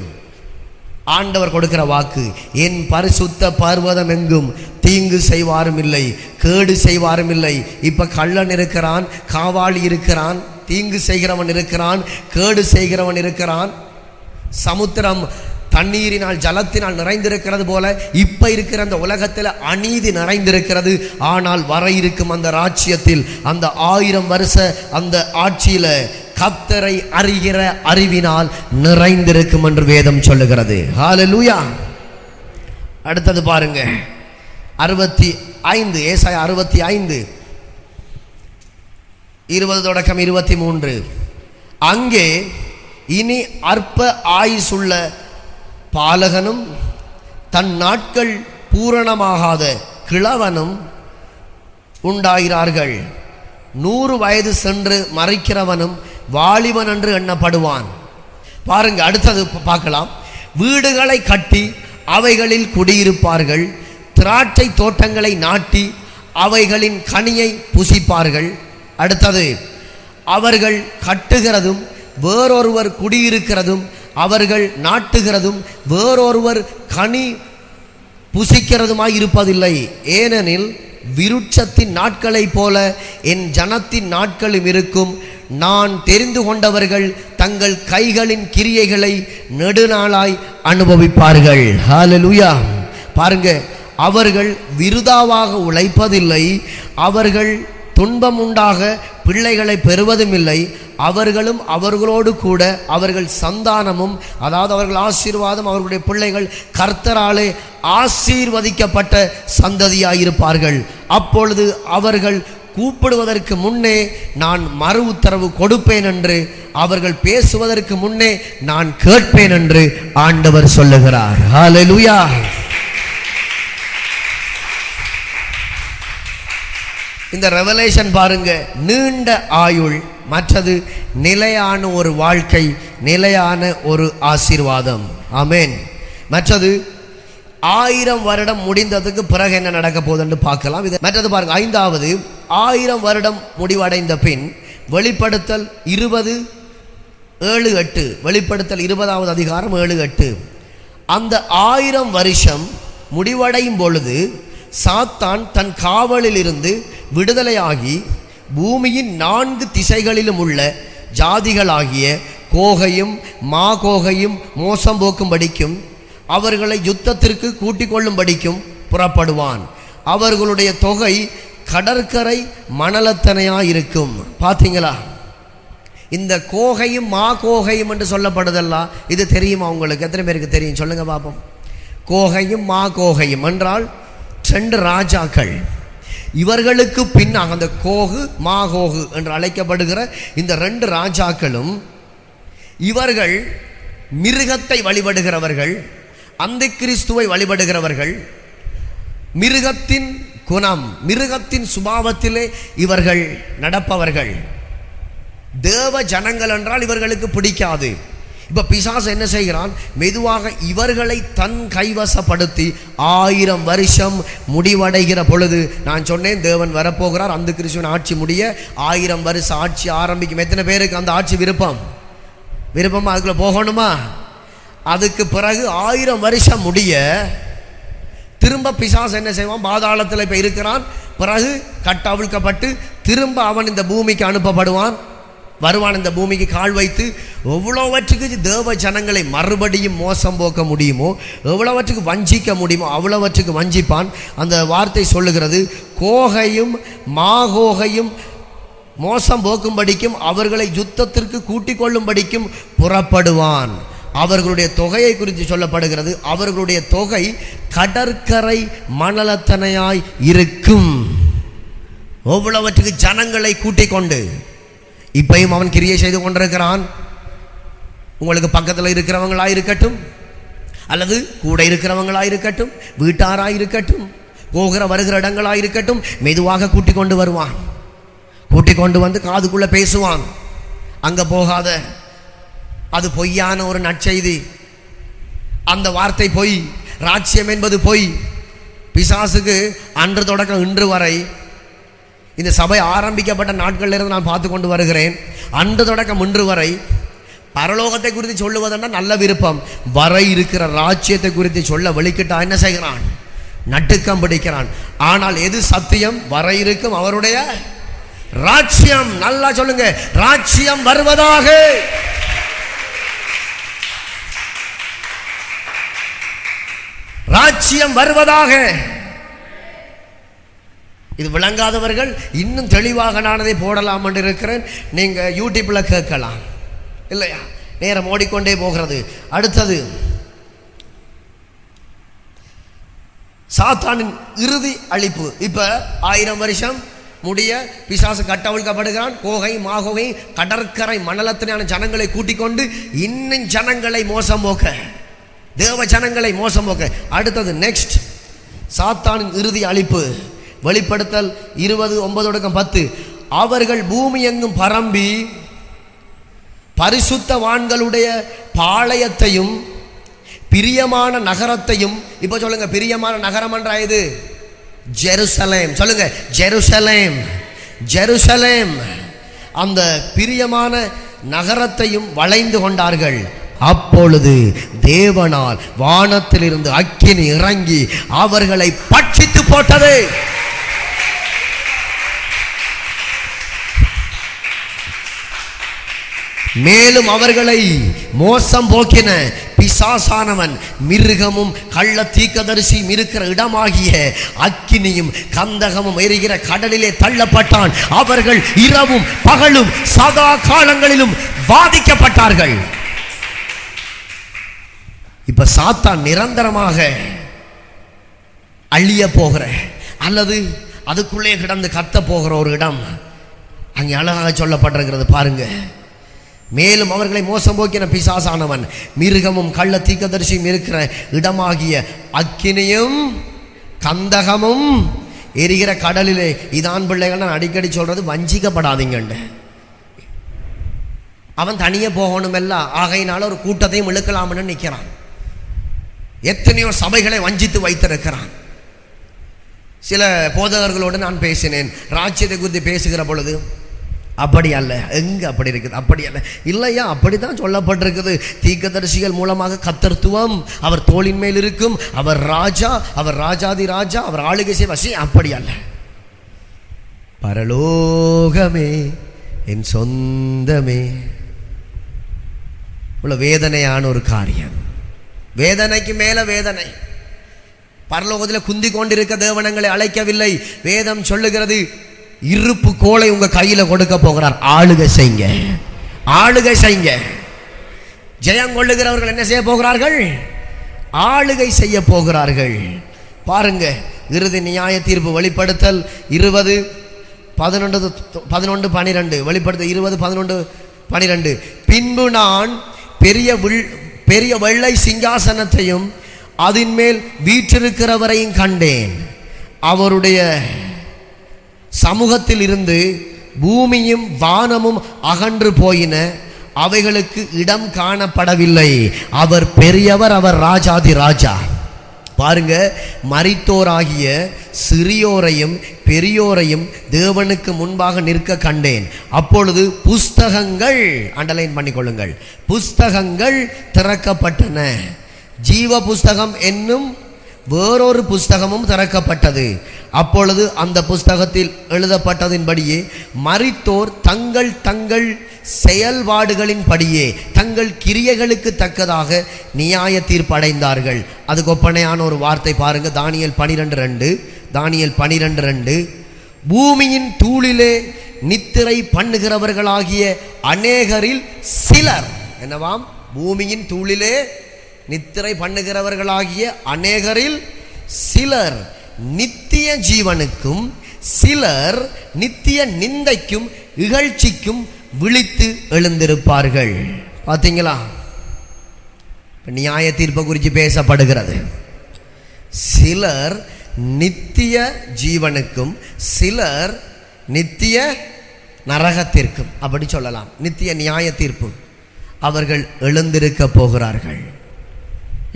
ஆண்டவர் கொடுக்கிற வாக்கு, என் பரிசுத்த பர்வதம் எங்கும் தீங்கு செய்வாரும் இல்லை, கேடு செய்வாரும் இல்லை. இப்ப கள்ளன் இருக்கிறான், காவாளி இருக்கிறான், தீங்கு செய்கிறவன் இருக்கிறான், கேடு செய்கிறவன் இருக்கிறான். சமுத்திரம் தண்ணீரினால் ஜலத்தினால் நிறைந்திருக்கிறது போல இப்ப இருக்கிற அந்த உலகத்தில் அநீதி நிறைந்திருக்கிறது. ஆனால் வர இருக்கும் அந்த ராஜ்யத்தில், அந்த 1000 வருஷ அந்த ஆட்சியில கர்த்தரை அறிகிற அறிவினால் நிறைந்திருக்கும் என்று வேதம் சொல்லுகிறது. ஹல்லேலூயா. அடுத்தது பாருங்க, 65, ஏசாயா 65 20 தொடக்கம் 23. அங்கே இனி அற்ப ஆயுசுள்ள பாலகனும் தன் நாட்கள் பூரணமாகாத கிழவனும் உண்டாகிறார்கள். 100 வயது சென்று மறைக்கிறவனும் வாலிபன் என்று எண்ணப்படுவான். பாருங்க, அடுத்தது பார்க்கலாம். வீடுகளை கட்டி அவைகளில் குடியிருப்பார்கள், திராட்சை தோட்டங்களை நாட்டி அவைகளின் கனியை புசிப்பார்கள். அடுத்தது, அவர்கள் கட்டுகிறதும் வேறொருவர் குடியிருக்கிறதும், அவர்கள் நாட்டுகிறதும் வேறொருவர் கனி புசிக்கிறதுமாய் இருப்பதில்லை. ஏனெனில் விருட்சத்தின் நாட்களைப் போல என் ஜனத்தின் நாட்களும் இருக்கும். நான் தெரிந்து கொண்டவர்கள் தங்கள் கைகளின் கிரியைகளை நெடுநாளாய் அனுபவிப்பார்கள். ஹல்லேலூயா. பாருங்க, அவர்கள் விருதாவாக உழைப்பதில்லை, அவர்கள் துன்பம் உண்டாக பிள்ளைகளை பெறுவதும் இல்லை. அவர்களும் அவர்களோடு கூட அவர்கள் சந்தானமும், அதாவது அவர்கள் ஆசீர்வாதம், அவர்களுடைய பிள்ளைகள் கர்த்தராலே ஆசீர்வதிக்கப்பட்ட சந்ததியாயிருப்பார்கள். அப்பொழுது அவர்கள் கூப்பிடுவதற்கு முன்னே நான் மறு உத்தரவு கொடுப்பேன் என்று, அவர்கள் பேசுவதற்கு முன்னே நான் கேட்பேன் என்று ஆண்டவர் சொல்லுகிறார். ஹல்லேலூயா. இந்த ரெவலேஷன் பாருங்க, நீண்ட ஆயுள், மற்றது நிலையான ஒரு வாழ்க்கை, நிலையான ஒரு ஆசீர்வாதம். ஆமென். மற்றது 1000 வருடம் முடிந்ததுக்கு பிறகு என்ன நடக்க போகுதுன்னு பார்க்கலாம். இது மற்றது பாருங்க, 5வது 1000 வருடம் முடிவடைந்த பின் வெளிப்படுத்தல் 20:7-8, வெளிப்படுத்தல் 20வது அதிகாரம் 7-8. அந்த 1000 வருஷம் முடிவடையும் பொழுது சாத்தான் தன் காவலில் இருந்து விடுதலையாகி பூமியின் 4 திசைகளிலும் உள்ள ஜாதிகளாகிய கோகையும் மாகோகையும் மோசம் போக்கும்படிக்கும் அவர்களை யுத்தத்திற்கு கூட்டிக் கொள்ளும்படிக்கும் புறப்படுவான். அவர்களுடைய தொகை கடற்கரை மணலத்தனையாயிருக்கும். பார்த்தீங்களா? இந்த கோகையும் மாகோகையும் என்று சொல்லப்படுதெல்லாம் இது தெரியுமா உங்களுக்கு? எத்தனை பேருக்கு தெரியும் சொல்லுங்க பாப்போம். கோகையும் மாகோகையும் என்றால் 2 ராஜாக்கள். இவர்களுக்கு பின்னாக அந்த கோகு மாகோகு என்று அழைக்கப்படுகிற இந்த 2 ராஜாக்களும், இவர்கள் மிருகத்தை வழிபடுகிறவர்கள். அந்த கிறிஸ்துவை வழிபடுகிறவர்கள் மிருகத்தின் குணம், மிருகத்தின் சுபாவத்திலே இவர்கள் நடப்பவர்கள். தேவ ஜனங்கள் என்றால் இவர்களுக்கு பிடிக்காது. இப்ப பிசாசு என்ன செய்கிறான்? மெதுவாக இவர்களை தன் கைவசப்படுத்தி 1000 வருஷம் முடிவடைகிற பொழுது, நான் சொன்னேன் தேவன் வரப்போகிறார், அந்த கிறிஸ்துவின் ஆட்சி முடிய 1000 வருஷ ஆட்சி ஆரம்பிக்கும். எத்தனை பேருக்கு அந்த ஆட்சி விருப்பமா அதுக்குள்ள போகணுமா? அதுக்கு பிறகு 1000 வருஷம் முடிய திரும்ப பிசாசு என்ன செய்வான்? பாதாளத்தில் இப்ப இருக்கிறான், பிறகு கட்டவிழ்க்கப்பட்டு திரும்ப அவன் இந்த பூமிக்கு அனுப்பப்படுவான், வருவான். இந்த பூமிக்கு கால் வைத்து எவ்வளவற்றுக்கு தேவ ஜனங்களை மறுபடியும் மோசம் போக்க முடியுமோ, எவ்வளவற்றுக்கு வஞ்சிக்க முடியுமோ அவ்வளவற்றுக்கு வஞ்சிப்பான். அந்த வார்த்தை சொல்லுகிறது, கோகையும் மாகோகையும் மோசம் போக்கும்படிக்கும் அவர்களை யுத்தத்திற்கு கூட்டிக் கொள்ளும்படிக்கும் புறப்படுவான். அவர்களுடைய தொகையை குறித்து சொல்லப்படுகிறது, அவர்களுடைய தொகை கடற்கரை மணலத்தனையாய் இருக்கும். எவ்வளவற்றுக்கு ஜனங்களை கூட்டிக் கொண்டு இப்பையும் அவன் கிரியை செய்து கொண்டிருக்கிறான். உங்களுக்கு பக்கத்தில் இருக்கிறவங்களாக இருக்கட்டும், அல்லது கூட இருக்கிறவங்களாக இருக்கட்டும், வீட்டாராக இருக்கட்டும், போகிற வருகிற இடங்களாக இருக்கட்டும், மெதுவாக கூட்டிக் கொண்டு வருவான். கூட்டிக் கொண்டு வந்து காதுக்குள்ள பேசுவான், அங்க போகாத, அது பொய்யான ஒரு நற்செய்தி, அந்த வார்த்தை பொய், ராஜ்யம் என்பது பொய். பிசாசுக்கு அன்று தொடக்கம் இன்று வரை, இந்த சபை ஆரம்பிக்கப்பட்ட நாட்களில் இருந்து நான் பார்த்து கொண்டு வருகிறேன், அன்று தொடக்கம் இன்று வரை பரலோகத்தை குறித்து சொல்லுவதென்றால் நல்ல விருப்பம், வர இருக்கிற ராஜ்யத்தை குறித்து சொல்ல வெளிக்கிட்டா என்ன செய்கிறான்? நட்டுக்கம் பிடிக்கிறான். ஆனால் எது சத்தியம்? வர இருக்கும் அவருடைய ராஜ்யம். நல்லா சொல்லுங்க, ராஜ்யம் வருவதாக. ராஜ்யம் வருவதாக. இது விளங்காதவர்கள் இன்னும் தெளிவாக நான் அதை போடலாம் என்று இருக்கிறேன். நீங்க யூடியூப்ல கேட்கலாம் இல்லையா? நேரம் ஓடிக்கொண்டே போகிறது. அடுத்தது சாத்தானின் இறுதி அழிப்பு. இப்ப 1000 வருஷம் முடிய பிசாசு கட்டவிழ்க்கப்படுகிறான். கோகை மாகோகை கடற்கரை மணலத்தினான ஜனங்களை கூட்டிக் கொண்டு இன்னும் ஜனங்களை மோசம் போக்க, தேவ ஜனங்களை மோசம் போக்க. அடுத்தது நெக்ஸ்ட் சாத்தானின் இறுதி அழிப்பு. வெளிப்படுத்தல் 20:9-10. அவர்கள் பூமி எங்கும் பரம்பி பரிசுத்தவான்களுடைய பாளையத்தையும் பிரியமான நகரத்தையும், இப்ப சொல்லுங்க, பிரியமான நகரம் என்ற இது ஜெருசலேம். சொல்லுங்க, ஜெருசலேம், ஜெருசலேம். அந்த பிரியமான நகரத்தையும் வளைந்து கொண்டார்கள். அப்பொழுது தேவனால் வானத்திலிருந்து அக்கினி இறங்கி அவர்களை பட்சித்து போட்டது. மேலும் அவர்களை மோசம் போக்கின பிசாசானவன் மிருகமும் கள்ள தீர்க்கதரிசியும் இருக்கிற இடமாகிய அக்கினியும் கந்தகமும் எரிகிற கடலிலே தள்ளப்பட்டான். அவர்கள் இரவும் பகலும் சதா காலங்களிலும் பாதிக்கப்பட்டார்கள். இப்ப சாத்தான் நிரந்தரமாக அழிய போகிற அல்லது அதுக்குள்ளே கிடந்து கத்த போகிற ஒரு இடம் அங்கே அழகாக சொல்லப்பட்டிருக்கிறது. பாருங்க, மேலும் அவர்களை மோசம் போக்கின பிசாசானவன் மிருகமும் கள்ள தீர்க்கதரிசியும் இருக்கிற இடமாகிய அக்கினியும் கந்தகமும் எரிகிற கடலிலே. இதான் பிள்ளைகள் நான் அடிக்கடி சொல்றது, வஞ்சிக்கப்படாதீங்கண்டு. அவன் தனியே போகணும் இல்ல, ஆகையினால ஒரு கூட்டத்தையும் இழுக்கலாம்னு நிற்கிறான். எத்தனையோ சபைகளை வஞ்சித்து வைத்திருக்கிறான். சில போதகர்களோடு நான் பேசினேன், ராஜ்யத்தை குறித்து பேசுகிற பொழுது, அப்படி அல்ல, எங்க அப்படி இருக்குது, அப்படி அல்ல, இல்லையா, அப்படித்தான் சொல்லப்பட்டிருக்குது. தீர்க்கதரிசிகள் மூலமாக கர்த்தத்துவம் அவர் தோளின் மேல் இருக்கும், அவர் ராஜா, அவர் ராஜாதி ராஜா, அவர் ஆளுகை செய்வாசி. அப்படி அல்ல. பரலோகமே என் சொந்தமே. இவ்வளவு வேதனையான ஒரு காரியம், வேதனைக்கு மேல வேதனை. பரலோகத்தில் குந்தி கொண்டிருக்க தேவனங்களை அழைக்கவில்லை. வேதம் சொல்லுகிறது, இருப்பு கோலை உங்க கையில கொடுக்க போகிறார், ஆளுகை செய்யுங்க, ஆளுகை செய்யுங்க. ஜெயம் கொள்ளுகிறவர்கள் என்ன செய்ய போகிறார்கள்? ஆளுகை செய்ய போகிறார்கள். பாருங்க, இறுதி நியாய தீர்ப்பு. வெளிப்படுத்தல் 20:11-12. வெளிப்படுத்தல் 20:11-12. பின்பு நான் பெரிய வெள்ளை சிங்காசனத்தையும் அதன் மேல் வீற்றிருக்கிறவரையும் கண்டேன். அவருடைய சமூகத்தில் இருந்து பூமியும் வானமும் அகன்று போயின, அவைகளுக்கு இடம் காணப்படவில்லை. அவர் பெரியவர், அவர் ராஜாதி ராஜா. பாருங்க, மரித்தோராகிய சிறியோரையும் பெரியோரையும் தேவனுக்கு முன்பாக நிற்க கண்டேன். அப்பொழுது புஸ்தகங்கள், அண்டர்லைன் பண்ணிக்கொள்ளுங்கள், புஸ்தகங்கள் திறக்கப்பட்டன. ஜீவ புஸ்தகம் என்னும் வேறொரு புஸ்தகமும் திறக்கப்பட்டது. அப்பொழுது அந்த புஸ்தகத்தில் எழுதப்பட்டதின்படியே மரித்தோர் தங்கள் தங்கள் செயல்பாடுகளின்படியே தங்கள் கிரியைகளுக்கு தக்கதாக நியாய தீர்ப்படைந்தார்கள். அதுக்கு ஒப்பனையான ஒரு வார்த்தை பாருங்க, தானியேல் 12:2. தானியேல் 12:2. பூமியின் தூளிலே நித்திரை பண்ணுகிறவர்களாகிய அநேகரில் சிலர், என்னவாம்? பூமியின் தூளிலே நித்திரை பண்ணுகிறவர்களாகிய அநேகரில் சிலர் நித்திய ஜீவனுக்கும் சிலர் நித்திய நிந்தைக்கும் இகழ்ச்சிக்கும் விழித்து எழுந்திருப்பார்கள். பார்த்தீங்களா? நியாய தீர்ப்பை குறித்து பேசப்படுகிறது. சிலர் நித்திய ஜீவனுக்கும் சிலர் நித்திய நரகத்திற்கும், அப்படி சொல்லலாம், நித்திய நியாய தீர்ப்பு. அவர்கள் எழுந்திருக்க போகிறார்கள்.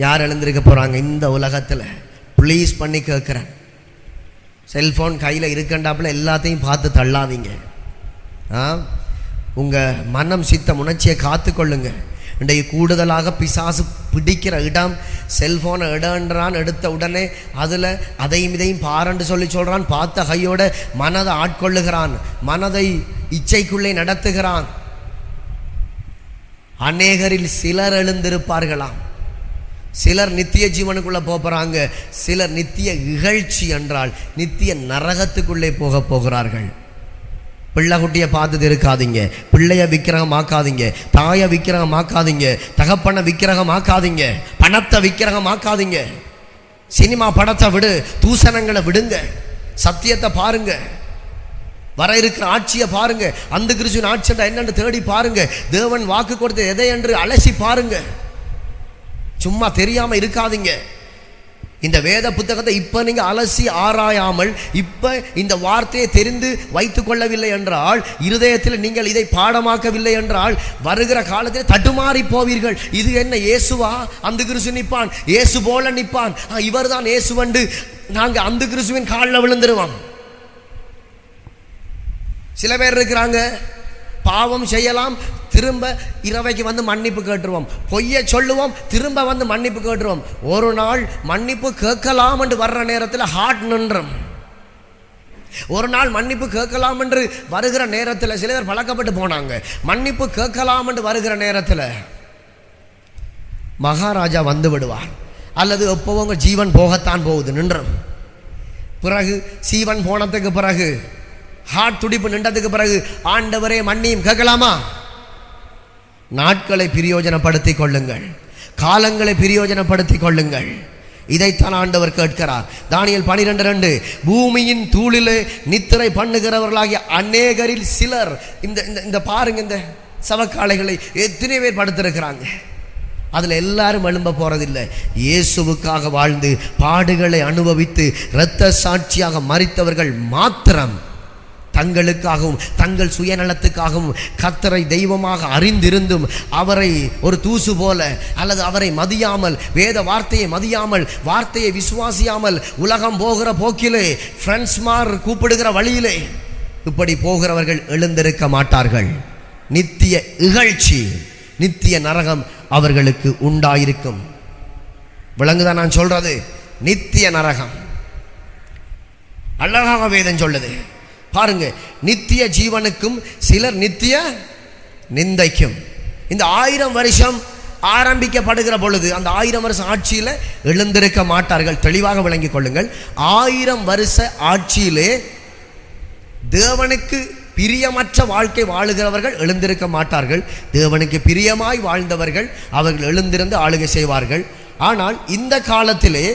யார் எழுந்திருக்க போகிறாங்க இந்த உலகத்தில்? ப்ளீஸ் பண்ணி கேட்குறேன், செல்ஃபோன் கையில் இருக்கண்டாப்புல எல்லாத்தையும் பார்த்து தள்ளாதீங்க. உங்கள் மனம் சித்த உணர்ச்சியை காத்து கொள்ளுங்க. இன்றைக்கு கூடுதலாக பிசாசு பிடிக்கிற இடம் செல்ஃபோனை இடன்றான், எடுத்த உடனே அதில் அதையும் இதையும் பாருன்னு சொல்கிறான். பார்த்த கையோட மனதை ஆட்கொள்ளுகிறான், மனதை இச்சைக்குள்ளே நடத்துகிறான். அநேகரில் சிலர் எழுந்திருப்பார்களாம். சிலர் நித்திய ஜீவனுக்குள்ளே போகிறாங்க, சிலர் நித்திய இகழ்ச்சி என்றால் நித்திய நரகத்துக்குள்ளே போகிறார்கள். பிள்ளை குட்டியை பார்த்துட்டு இருக்காதீங்க, பிள்ளைய விக்கிரகமாக்காதீங்க, தாயை விக்கிரகமாக்காதீங்க, தகப்பனை விக்கிரகமாக்காதீங்க, பணத்தை விக்கிரகமாக்காதீங்க. சினிமா படத்தை விடு, தூசணங்களை விடுங்க, சத்தியத்தை பாருங்க, வர இருக்கிற ஆட்சியை பாருங்க, அந்த கிறிஸ்துவின் ஆட்சி என்னென்று தேடி பாருங்க, தேவன் வாக்கு கொடுத்த எதை என்று அலசி பாருங்க. சும்மா தெரியாம இருக்காதீங்க. இந்த வேத புத்தகத்தை இப்போ நீங்கள் அலசி ஆராயாமல் இப்போ இந்த வார்த்தையை தெரிந்து வைத்து கொள்ளவில்லை என்றால், இருதயத்தில் நீங்கள் இதை பாடமாக்கவில்லை என்றால் வருகிற காலத்தில் தட்டுமாறி போவீர்கள். இது என்ன இயேசுவா? அந்த கிறிஸ்து நிற்பான், இயேசு போல நிற்பான், இவர் தான் இயேசுவண்டு நாங்கள் அந்த கிறிஸ்துவின் காலில் விழுந்துருவோம். சில பேர் இருக்கிறாங்க, பாவம் செய்யலாம், திரும்ப இரவைக்கு வந்து மன்னிப்பு கேட்டுருவோம், பொய்யை சொல்லுவோம், திரும்ப வந்து மன்னிப்பு கேட்டுருவோம். ஒரு நாள் மன்னிப்பு கேட்கலாம் என்று வர்ற நேரத்தில் ஹார்ட் நின்றும். ஒரு நாள் மன்னிப்பு கேட்கலாம் என்று வருகிற நேரத்தில் சில பேர் பழக்கப்பட்டு போனாங்க. மன்னிப்பு கேட்கலாம் என்று வருகிற நேரத்தில் மகாராஜா வந்து விடுவார், அல்லது எப்போவும் உங்கள் ஜீவன் போகத்தான் போகுது நின்றும். பிறகு சீவன் போனதுக்கு பிறகு, ஹார்ட் துடிப்பு நின்றதுக்கு பிறகு ஆண்டவரே மன்னியும் கேட்கலாமா? நாட்களை பிரயோஜனப்படுத்திக் கொள்ளுங்கள், காலங்களை பிரயோஜனப்படுத்திக் கொள்ளுங்கள். இதைத்தான் ஆண்டவர் கேட்கிறார். தானியேல் 12:2. பூமியின் தூளிலே நித்திரை பண்ணுகிறவர்களாகிய அநேகரில் சிலர். இந்த பாருங்க, இந்த சவக்காளைகளை எத்தனை பேர் படுத்திருக்கிறாங்க. அதில் எல்லாரும் எழும்ப போறதில்லை. இயேசுவுக்காக வாழ்ந்து பாடுகளை அனுபவித்து இரத்த சாட்சியாக மரித்தவர்கள் மாத்திரம் தங்களுக்காகவும் தங்கள் சுயநலத்துக்காகவும் கர்த்தரை தெய்வமாக அறிந்திருந்தும் அவரை ஒரு தூசு போல, அல்லது அவரை மதியாமல், வேத வார்த்தையை மதியாமல், வார்த்தையை விசுவாசியாமல், உலகம் போகிற போக்கிலே, ஃப்ரெண்ட்ஸ்மார் கூப்பிடுகிற வழியிலே இப்படி போகிறவர்கள் எழுந்திருக்க மாட்டார்கள். நித்திய இகழ்ச்சி, நித்திய நரகம் அவர்களுக்கு உண்டாயிருக்கும். விளங்குதான் நான் சொல்றது? நித்திய நரகம் அழகாக வேதம் சொல்லுது. பாருங்க, நித்திய ஜீவனுக்கும் சிலர் நித்திய நிந்தைக்கும். இந்த 1000 வருஷம் ஆரம்பிக்கப்படுகிற பொழுது அந்த 1000 வருஷ ஆட்சியில் எழுந்திருக்க மாட்டார்கள். தெளிவாக விளங்கிக் கொள்ளுங்கள். 1000 வருஷ ஆட்சியிலே தேவனுக்கு பிரியமற்ற வாழ்க்கை வாழுகிறவர்கள் எழுந்திருக்க மாட்டார்கள். தேவனுக்கு பிரியமாய் வாழ்ந்தவர்கள் அவர்கள் எழுந்திருந்து ஆளுகை செய்வார்கள். ஆனால் இந்த காலத்திலே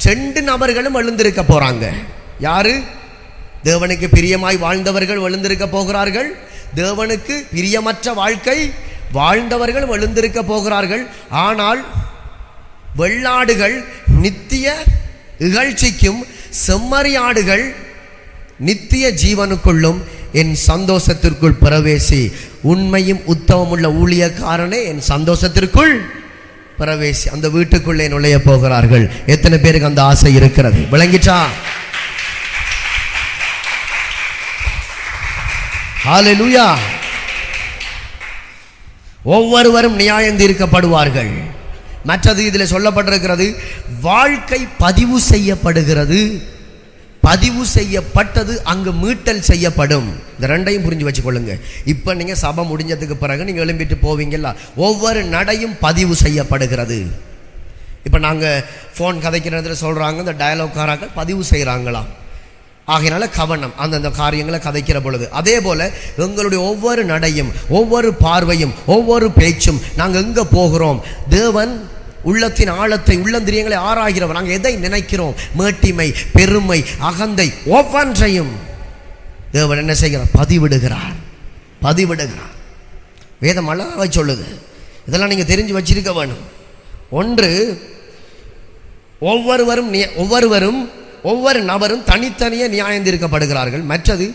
2 நபர்களும் எழுந்திருக்க போறாங்க. யாரு? தேவனுக்கு பிரியமாய் வாழ்ந்தவர்கள் எழுந்திருக்க போகிறார்கள், தேவனுக்கு பிரியமற்ற வாழ்க்கை வாழ்ந்தவர்கள் எழுந்திருக்க போகிறார்கள். ஆனால் வெள்ளாடுகள் நித்திய இகழ்ச்சிக்கும் செம்மறியாடுகள் நித்திய ஜீவனுக்குள்ளும் என் சந்தோஷத்திற்குள் பிரவேசி. உண்மையும் உத்தமமுள்ள ஊழியக்காரனே என் சந்தோஷத்திற்குள் பிரவேசி. அந்த வீட்டுக்குள்ளே நுழைய போகிறார்கள். எத்தனை பேருக்கு அந்த ஆசை இருக்கிறது? விளங்கிச்சா? ஹல்லேலூயா. ஒவ்வொருவரும் நியாயம் தீர்க்கப்படுவார்கள். மற்றது இதில் சொல்லப்பட்டிருக்கிறது, வாழ்க்கை பதிவு செய்யப்படுகிறது. பதிவு செய்யப்பட்டது அங்கு மீட்டல் செய்யப்படும். இந்த ரெண்டையும் புரிஞ்சு வச்சுக்கொள்ளுங்க. இப்போ நீங்கள் சபை முடிஞ்சதுக்கு பிறகு நீங்கள் எழும்பிட்டு போவீங்கல்ல, ஒவ்வொரு நடையும் பதிவு செய்யப்படுகிறது. இப்போ நாங்கள் ஃபோன் கதைக்கிறதுல சொல்கிறாங்க, இந்த டயலாக்காராக்கள் பதிவு செய்கிறாங்களாம். ஆகையினால கவனம் அந்தந்த காரியங்களை கதைக்கிற பொழுது. அதே போல எங்களுடைய ஒவ்வொரு நடையும், ஒவ்வொரு பார்வையும், ஒவ்வொரு பேச்சும், நாங்கள் எங்கே போகிறோம், தேவன் உள்ளத்தின் ஆழத்தை, உள்ளந்திரியங்களை ஆராய்கிறவர். நாங்கள் எதை நினைக்கிறோம், மேட்டிமை, பெருமை, அகந்தை, ஒவ்வொன்றையும் தேவன் என்ன செய்கிறார்? பதிவிடுகிறார். பதிவிடுகிறார். வேதம் அழகாக சொல்லுது. இதெல்லாம் நீங்கள் தெரிஞ்சு வச்சிருக்க வேணும். ஒன்று, ஒவ்வொருவரும் ஒவ்வொரு நபரும் தனித்தனியே நியாயம் தீர்க்கப்படுகிறார்கள். மற்றது,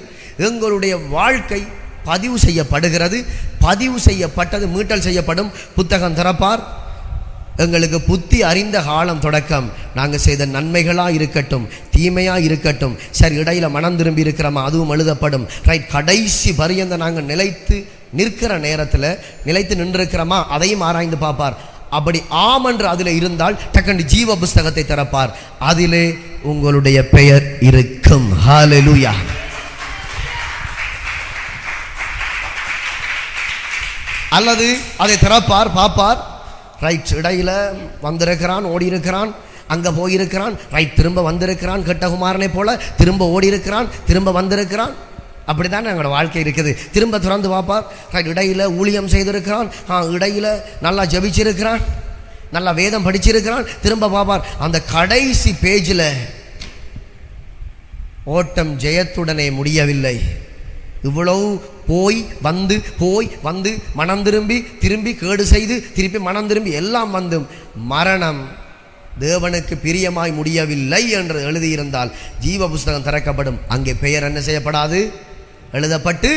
எங்களுடைய வாழ்க்கை பதிவு செய்யப்படுகிறது. பதிவு செய்யப்பட்டது மீட்டல் செய்யப்படும். புத்தகம் திறப்பார். எங்களுக்கு புத்தி அறிந்த காலம் தொடக்கம் நாங்கள் செய்த நன்மைகளாக இருக்கட்டும், தீமையாக இருக்கட்டும், சரி இடையில் மனம் திரும்பி இருக்கிறோமா, அதுவும் எழுதப்படும். ரைட், கடைசி பரியந்த நாங்கள் நிலைத்து நிற்கிற நேரத்தில் நிலைத்து நின்றிருக்கிறோமா, அதையும் ஆராய்ந்து பார்ப்பார். அப்படி ஆம் என்று அதில் இருந்தால் டக்கண்டு ஜீவ புஸ்தகத்தை திறப்பார். அதிலே உங்களுடைய பெயர் இருக்கும். ஹல்லேலூயா. அல்லது அதை திறப்பார், பார்ப்பார். ரைட், இடையில் வந்திருக்கிறான், ஓடி இருக்கிறான், அங்கே போயிருக்கிறான், ரைட் திரும்ப வந்திருக்கிறான், கெட்டகுமாரனை போல திரும்ப ஓடி இருக்கிறான், திரும்ப வந்திருக்கிறான். அப்படி தானே எங்களோட வாழ்க்கை இருக்குது. திரும்ப திறந்து பார்ப்பார். ரைட், இடையில் ஊழியம் செய்திருக்கிறான், இடையில் நல்லா ஜபிச்சிருக்கிறான், நல்லா வேதம் படிச்சிருக்கிறான், திரும்ப பார்ப்பார். அந்த கடைசி பேஜில் ஓட்டம் ஜெயத்துடனே முடியவில்லை. இவ்வளவு போய் வந்து மனம் திரும்பி கேடு செய்து திருப்பி மனம் திரும்பி எல்லாம் வந்தும் மரணம் தேவனுக்கு பிரியமாய் முடியவில்லை என்று எழுதியிருந்தால் ஜீவ புஸ்தகம் திறக்கப்படும். அங்கே பெயர் என்ன செய்யப்படாது? எழுதப்பட்டு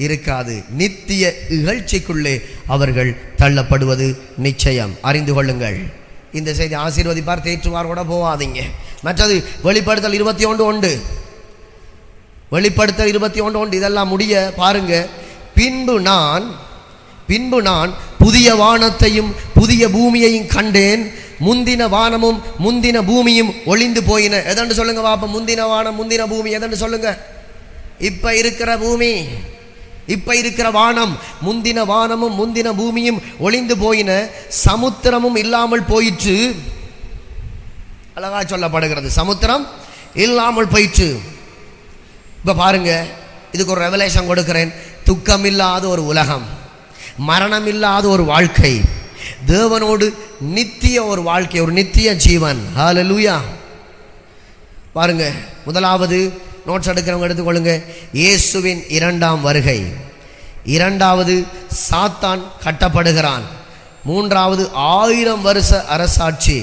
இருக்காது. நித்திய இகழ்ச்சிக்குள்ளே அவர்கள் தள்ளப்படுவது நிச்சயம். அறிந்து கொள்ளுங்கள். இந்த செய்தி ஆசீர்வதிப்பார், தேற்றுவார் கூட போவாதீங்க. மற்றது வெளிப்படுத்தல் 21:1, வெளிப்படுத்தல் 21:1 இதெல்லாம் முடிய பாருங்க. பின்பு நான் புதிய வானத்தையும் புதிய பூமியையும் கண்டேன். முந்தின வானமும் முந்தின பூமியும் ஒளிந்து போயின. எதன்னு சொல்லுங்க பாப்பா? முந்தின வானம் முந்தின பூமி எதன்னு சொல்லுங்க? இப்ப இருக்கிற பூமி, இப்ப இருக்கிற வானம், முந்தின வானமும் முந்தின பூமியும் ஒளிந்து போயின, சமுத்திரமும் இல்லாமல் போயிற்று. அழகா சொல்லப்படுகிறது, சமுத்திரம் இல்லாமல் போயிற்று. இப்போ பாருங்க, இதுக்கு ஒரு ரெவலேஷன் கொடுக்கிறேன். துக்கம் இல்லாத ஒரு உலகம், மரணம் இல்லாத ஒரு வாழ்க்கை, தேவனோடு நித்திய ஒரு வாழ்க்கை, ஒரு நித்திய ஜீவன். ஹல்லேலூயா. பாருங்க, முதலாவது நோட்ஸ் எடுக்கிறவங்க எடுத்துக்கொள்ளுங்க. இயேசுவின் 2ஆம் வருகை. 2வது சாத்தான் கட்டப்படுகிறான். 3வது 1000 வருஷ அரசாட்சி.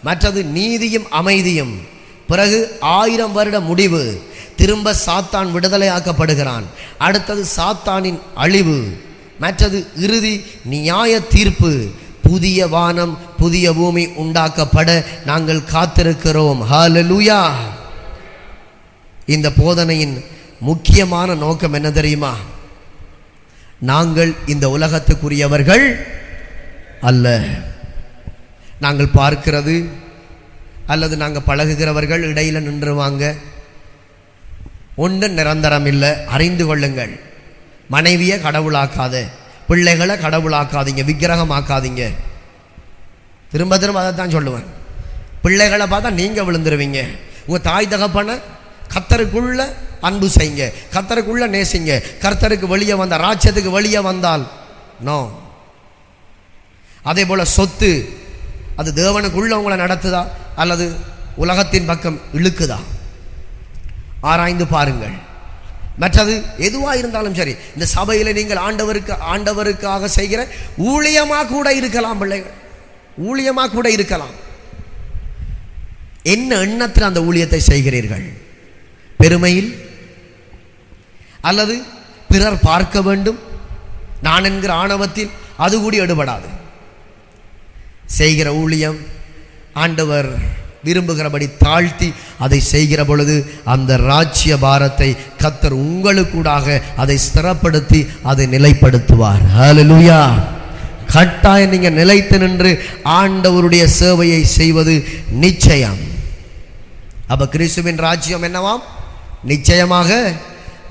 மற்றது நீதியும் அமைதியும். பிறகு 1000 வருட முடிவு. திரும்ப சாத்தான் விடுதலையாக்கப்படுகிறான். அடுத்தது சாத்தானின் அழிவு. மற்றது இறுதி நியாய தீர்ப்பு. புதிய வானம் புதிய பூமி உண்டாக்கப்பட நாங்கள் காத்திருக்கிறோம். ஹல்லேலூயா. இந்த போதனையின் முக்கியமான நோக்கம் என்ன தெரியுமா? நாங்கள் இந்த உலகத்துக்குரியவர்கள் அல்ல. நாங்கள் பார்க்கிறது அல்லது நாங்கள் பழகுகிறவர்கள் இடையில் நின்றுவாங்க. ஒன்று நிரந்தரம் இல்லை. அறிந்து கொள்ளுங்கள். மனைவியை கடவுளாக்காத, பிள்ளைகளை கடவுளாக்காதீங்க, விக்கிரகமாக்காதீங்க. திரும்ப திரும்ப அதை தான் சொல்லுவேன். பிள்ளைகளை பார்த்தா நீங்கள் விழுந்துருவீங்க. உங்கள் தாய் தகப்பனை கர்த்தருக்குள்ள அன்பு செய்யுங்க, கர்த்தருக்குள்ள நேசிங்க. கர்த்தருக்கு வெளியே வந்த ராஜ்யத்துக்கு வெளியே வந்தால் நோ. அதே போல் சொத்து, அது தேவனுக்குள்ள உங்களை நடத்துதா அல்லது உலகத்தின் பக்கம் இழுக்குதா? ஆராய்ந்து பாருங்கள். மற்றது எதுவாக இருந்தாலும் சரி, இந்த சபையில் நீங்கள் ஆண்டவருக்காக செய்கிற ஊழியமாக கூட இருக்கலாம். பிள்ளைகள் ஊழியமாக கூட இருக்கலாம். என்ன எண்ணத்தில் அந்த ஊழியத்தை செய்கிறீர்கள்? பெருமையில் அல்லது பிறர் பார்க்க வேண்டும் நான் என்கிற ஆணவத்தில்? அது கூடி எடுபடாது. செய்கிற ஊழியம் ஆண்டவர் விரும்புகிறபடி தாழ்த்தி அதை செய்கிற பொழுது அந்த ராஜ்ய பாரத்தை கர்த்தர் உங்களுக்கூடாக அதை ஸ்திரப்படுத்தி அதை நிலைப்படுத்துவார். ஹல்லேலூயா. கட்டாயம் நீங்க நிலைத்து நின்று ஆண்டவருடைய சேவையை செய்வது நிச்சயம். அப்ப கிறிஸ்துவின் ராஜ்யம் என்னவாம்? நிச்சயமாக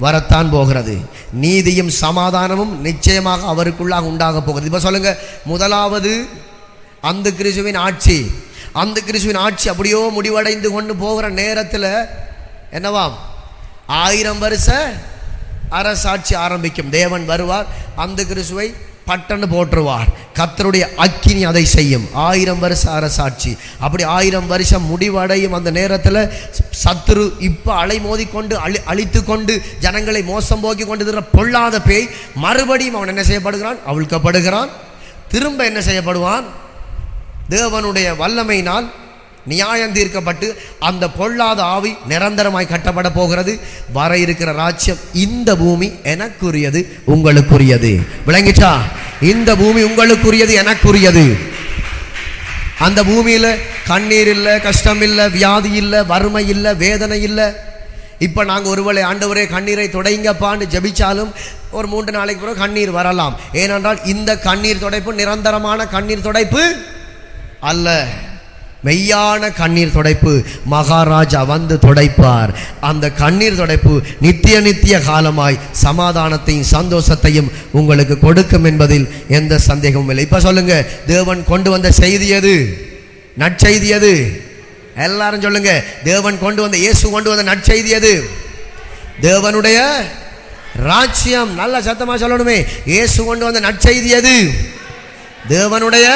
வரத்தான் போகிறது. நீதியும் சமாதானமும் நிச்சயமாக அவருக்குள்ளாக உண்டாக போகிறது. இப்ப சொல்லுங்க, முதலாவது அந்த கிறிஸ்துவின் ஆட்சி. அந்த கிறிஸ்துவின் ஆட்சி அப்படியோ முடிவடைந்து கொண்டு போகிற நேரத்தில் என்னவாம்? 1000 வருஷ அரசாட்சி ஆரம்பிக்கும். தேவன் வருவார், அந்த கிறிஸ்துவை பட்டன்னு போட்டுருவார். கர்த்தருடைய அக்கினி அதை செய்யும். 1000 வருஷ அரசாட்சி. அப்படி 1000 வருஷம் முடிவடையும் அந்த நேரத்தில் சத்துரு இப்போ அலைமோதி கொண்டு அழித்து கொண்டு ஜனங்களை மோசம் போக்கி கொண்டு பொல்லாத பேய் மறுபடியும் அவன் என்ன செய்யப்படுகிறான்? அவிழ்க்கப்படுகிறான். திரும்ப என்ன செய்யப்படுவான்? தேவனுடைய வல்லமையினால் நியாயம் தீர்க்கப்பட்டு அந்த பொல்லாத ஆவி நிரந்தரமாய் கட்டப்பட போகிறது. வர இருக்கிற ராஜ்யம் இந்த பூமி எனக்குரியது, உங்களுக்குரியது. விளங்கிச்சா? இந்த பூமி உங்களுக்குரியது, எனக்குரியது. அந்த பூமியில கண்ணீர் இல்லை, கஷ்டம் இல்லை, வியாதி இல்லை, வறுமை இல்லை, வேதனை இல்லை. இப்போ நாங்கள் ஒருவேளை ஆண்டவரே கண்ணீரை துடைங்கப்பான்னு ஜபிச்சாலும் ஒரு 3 நாளைக்கு பிறகு கண்ணீர் வரலாம். ஏனென்றால் இந்த கண்ணீர் துடைப்பு நிரந்தரமான கண்ணீர் துடைப்பு அல்ல. மெய்யான கண்ணீர் துடைப்பு மகாராஜா வந்து துடைப்பார். அந்த கண்ணீர் துடைப்பு நித்திய காலமாய் சமாதானத்தையும் சந்தோஷத்தையும் உங்களுக்கு கொடுக்கும் என்பதில் எந்த சந்தேகமும் இல்லை. இப்ப சொல்லுங்க, தேவன் கொண்டு வந்த செய்தி எது? நற்செய்தி எது? எல்லாரும் சொல்லுங்க, தேவன் கொண்டு வந்த, இயேசு கொண்டு வந்த நற்செய்தி எது? தேவனுடைய ராஜ்யம். நல்ல சத்தமா சொல்லணுமே. இயேசு கொண்டு வந்த நற்செய்தி எது? தேவனுடைய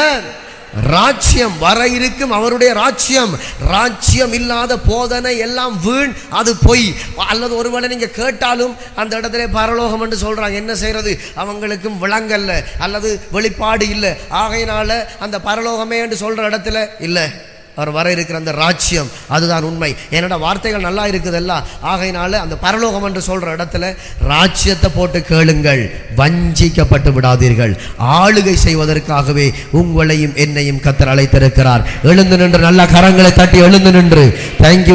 ராஜ்யம். வர இருக்கும் அவருடைய ராஜ்யம். ராஜ்யம் இல்லாத போதனை எல்லாம் வீண், அது பொய். அல்லது ஒருவேளை நீங்க கேட்டாலும் அந்த இடத்துல பரலோகம் என்று சொல்றாங்க. என்ன செய்யறது? அவங்களுக்கும் விளங்கல்ல அல்லது வெளிப்பாடு இல்லை. ஆகையினால அந்த பரலோகமே என்று சொல்ற இடத்துல இல்லை. அவர் வர இருக்கிற அந்த ராஜ்யம் அதுதான் உண்மை. என்னோட வார்த்தைகள் நல்லா இருக்குதல்ல. ஆகையினால அந்த பரலோகம் என்று சொல்ற இடத்துல ராஜ்யத்தை போட்டு கேளுங்கள், வஞ்சிக்கப்பட்டு விடாதீர்கள். ஆளுகை செய்வதற்காகவே உங்களையும் என்னையும் கர்த்தர் அழைத்திருக்கிறார். எழுந்து நின்று நல்ல கரங்களை தட்டி எழுந்து நின்று தேங்க்யூ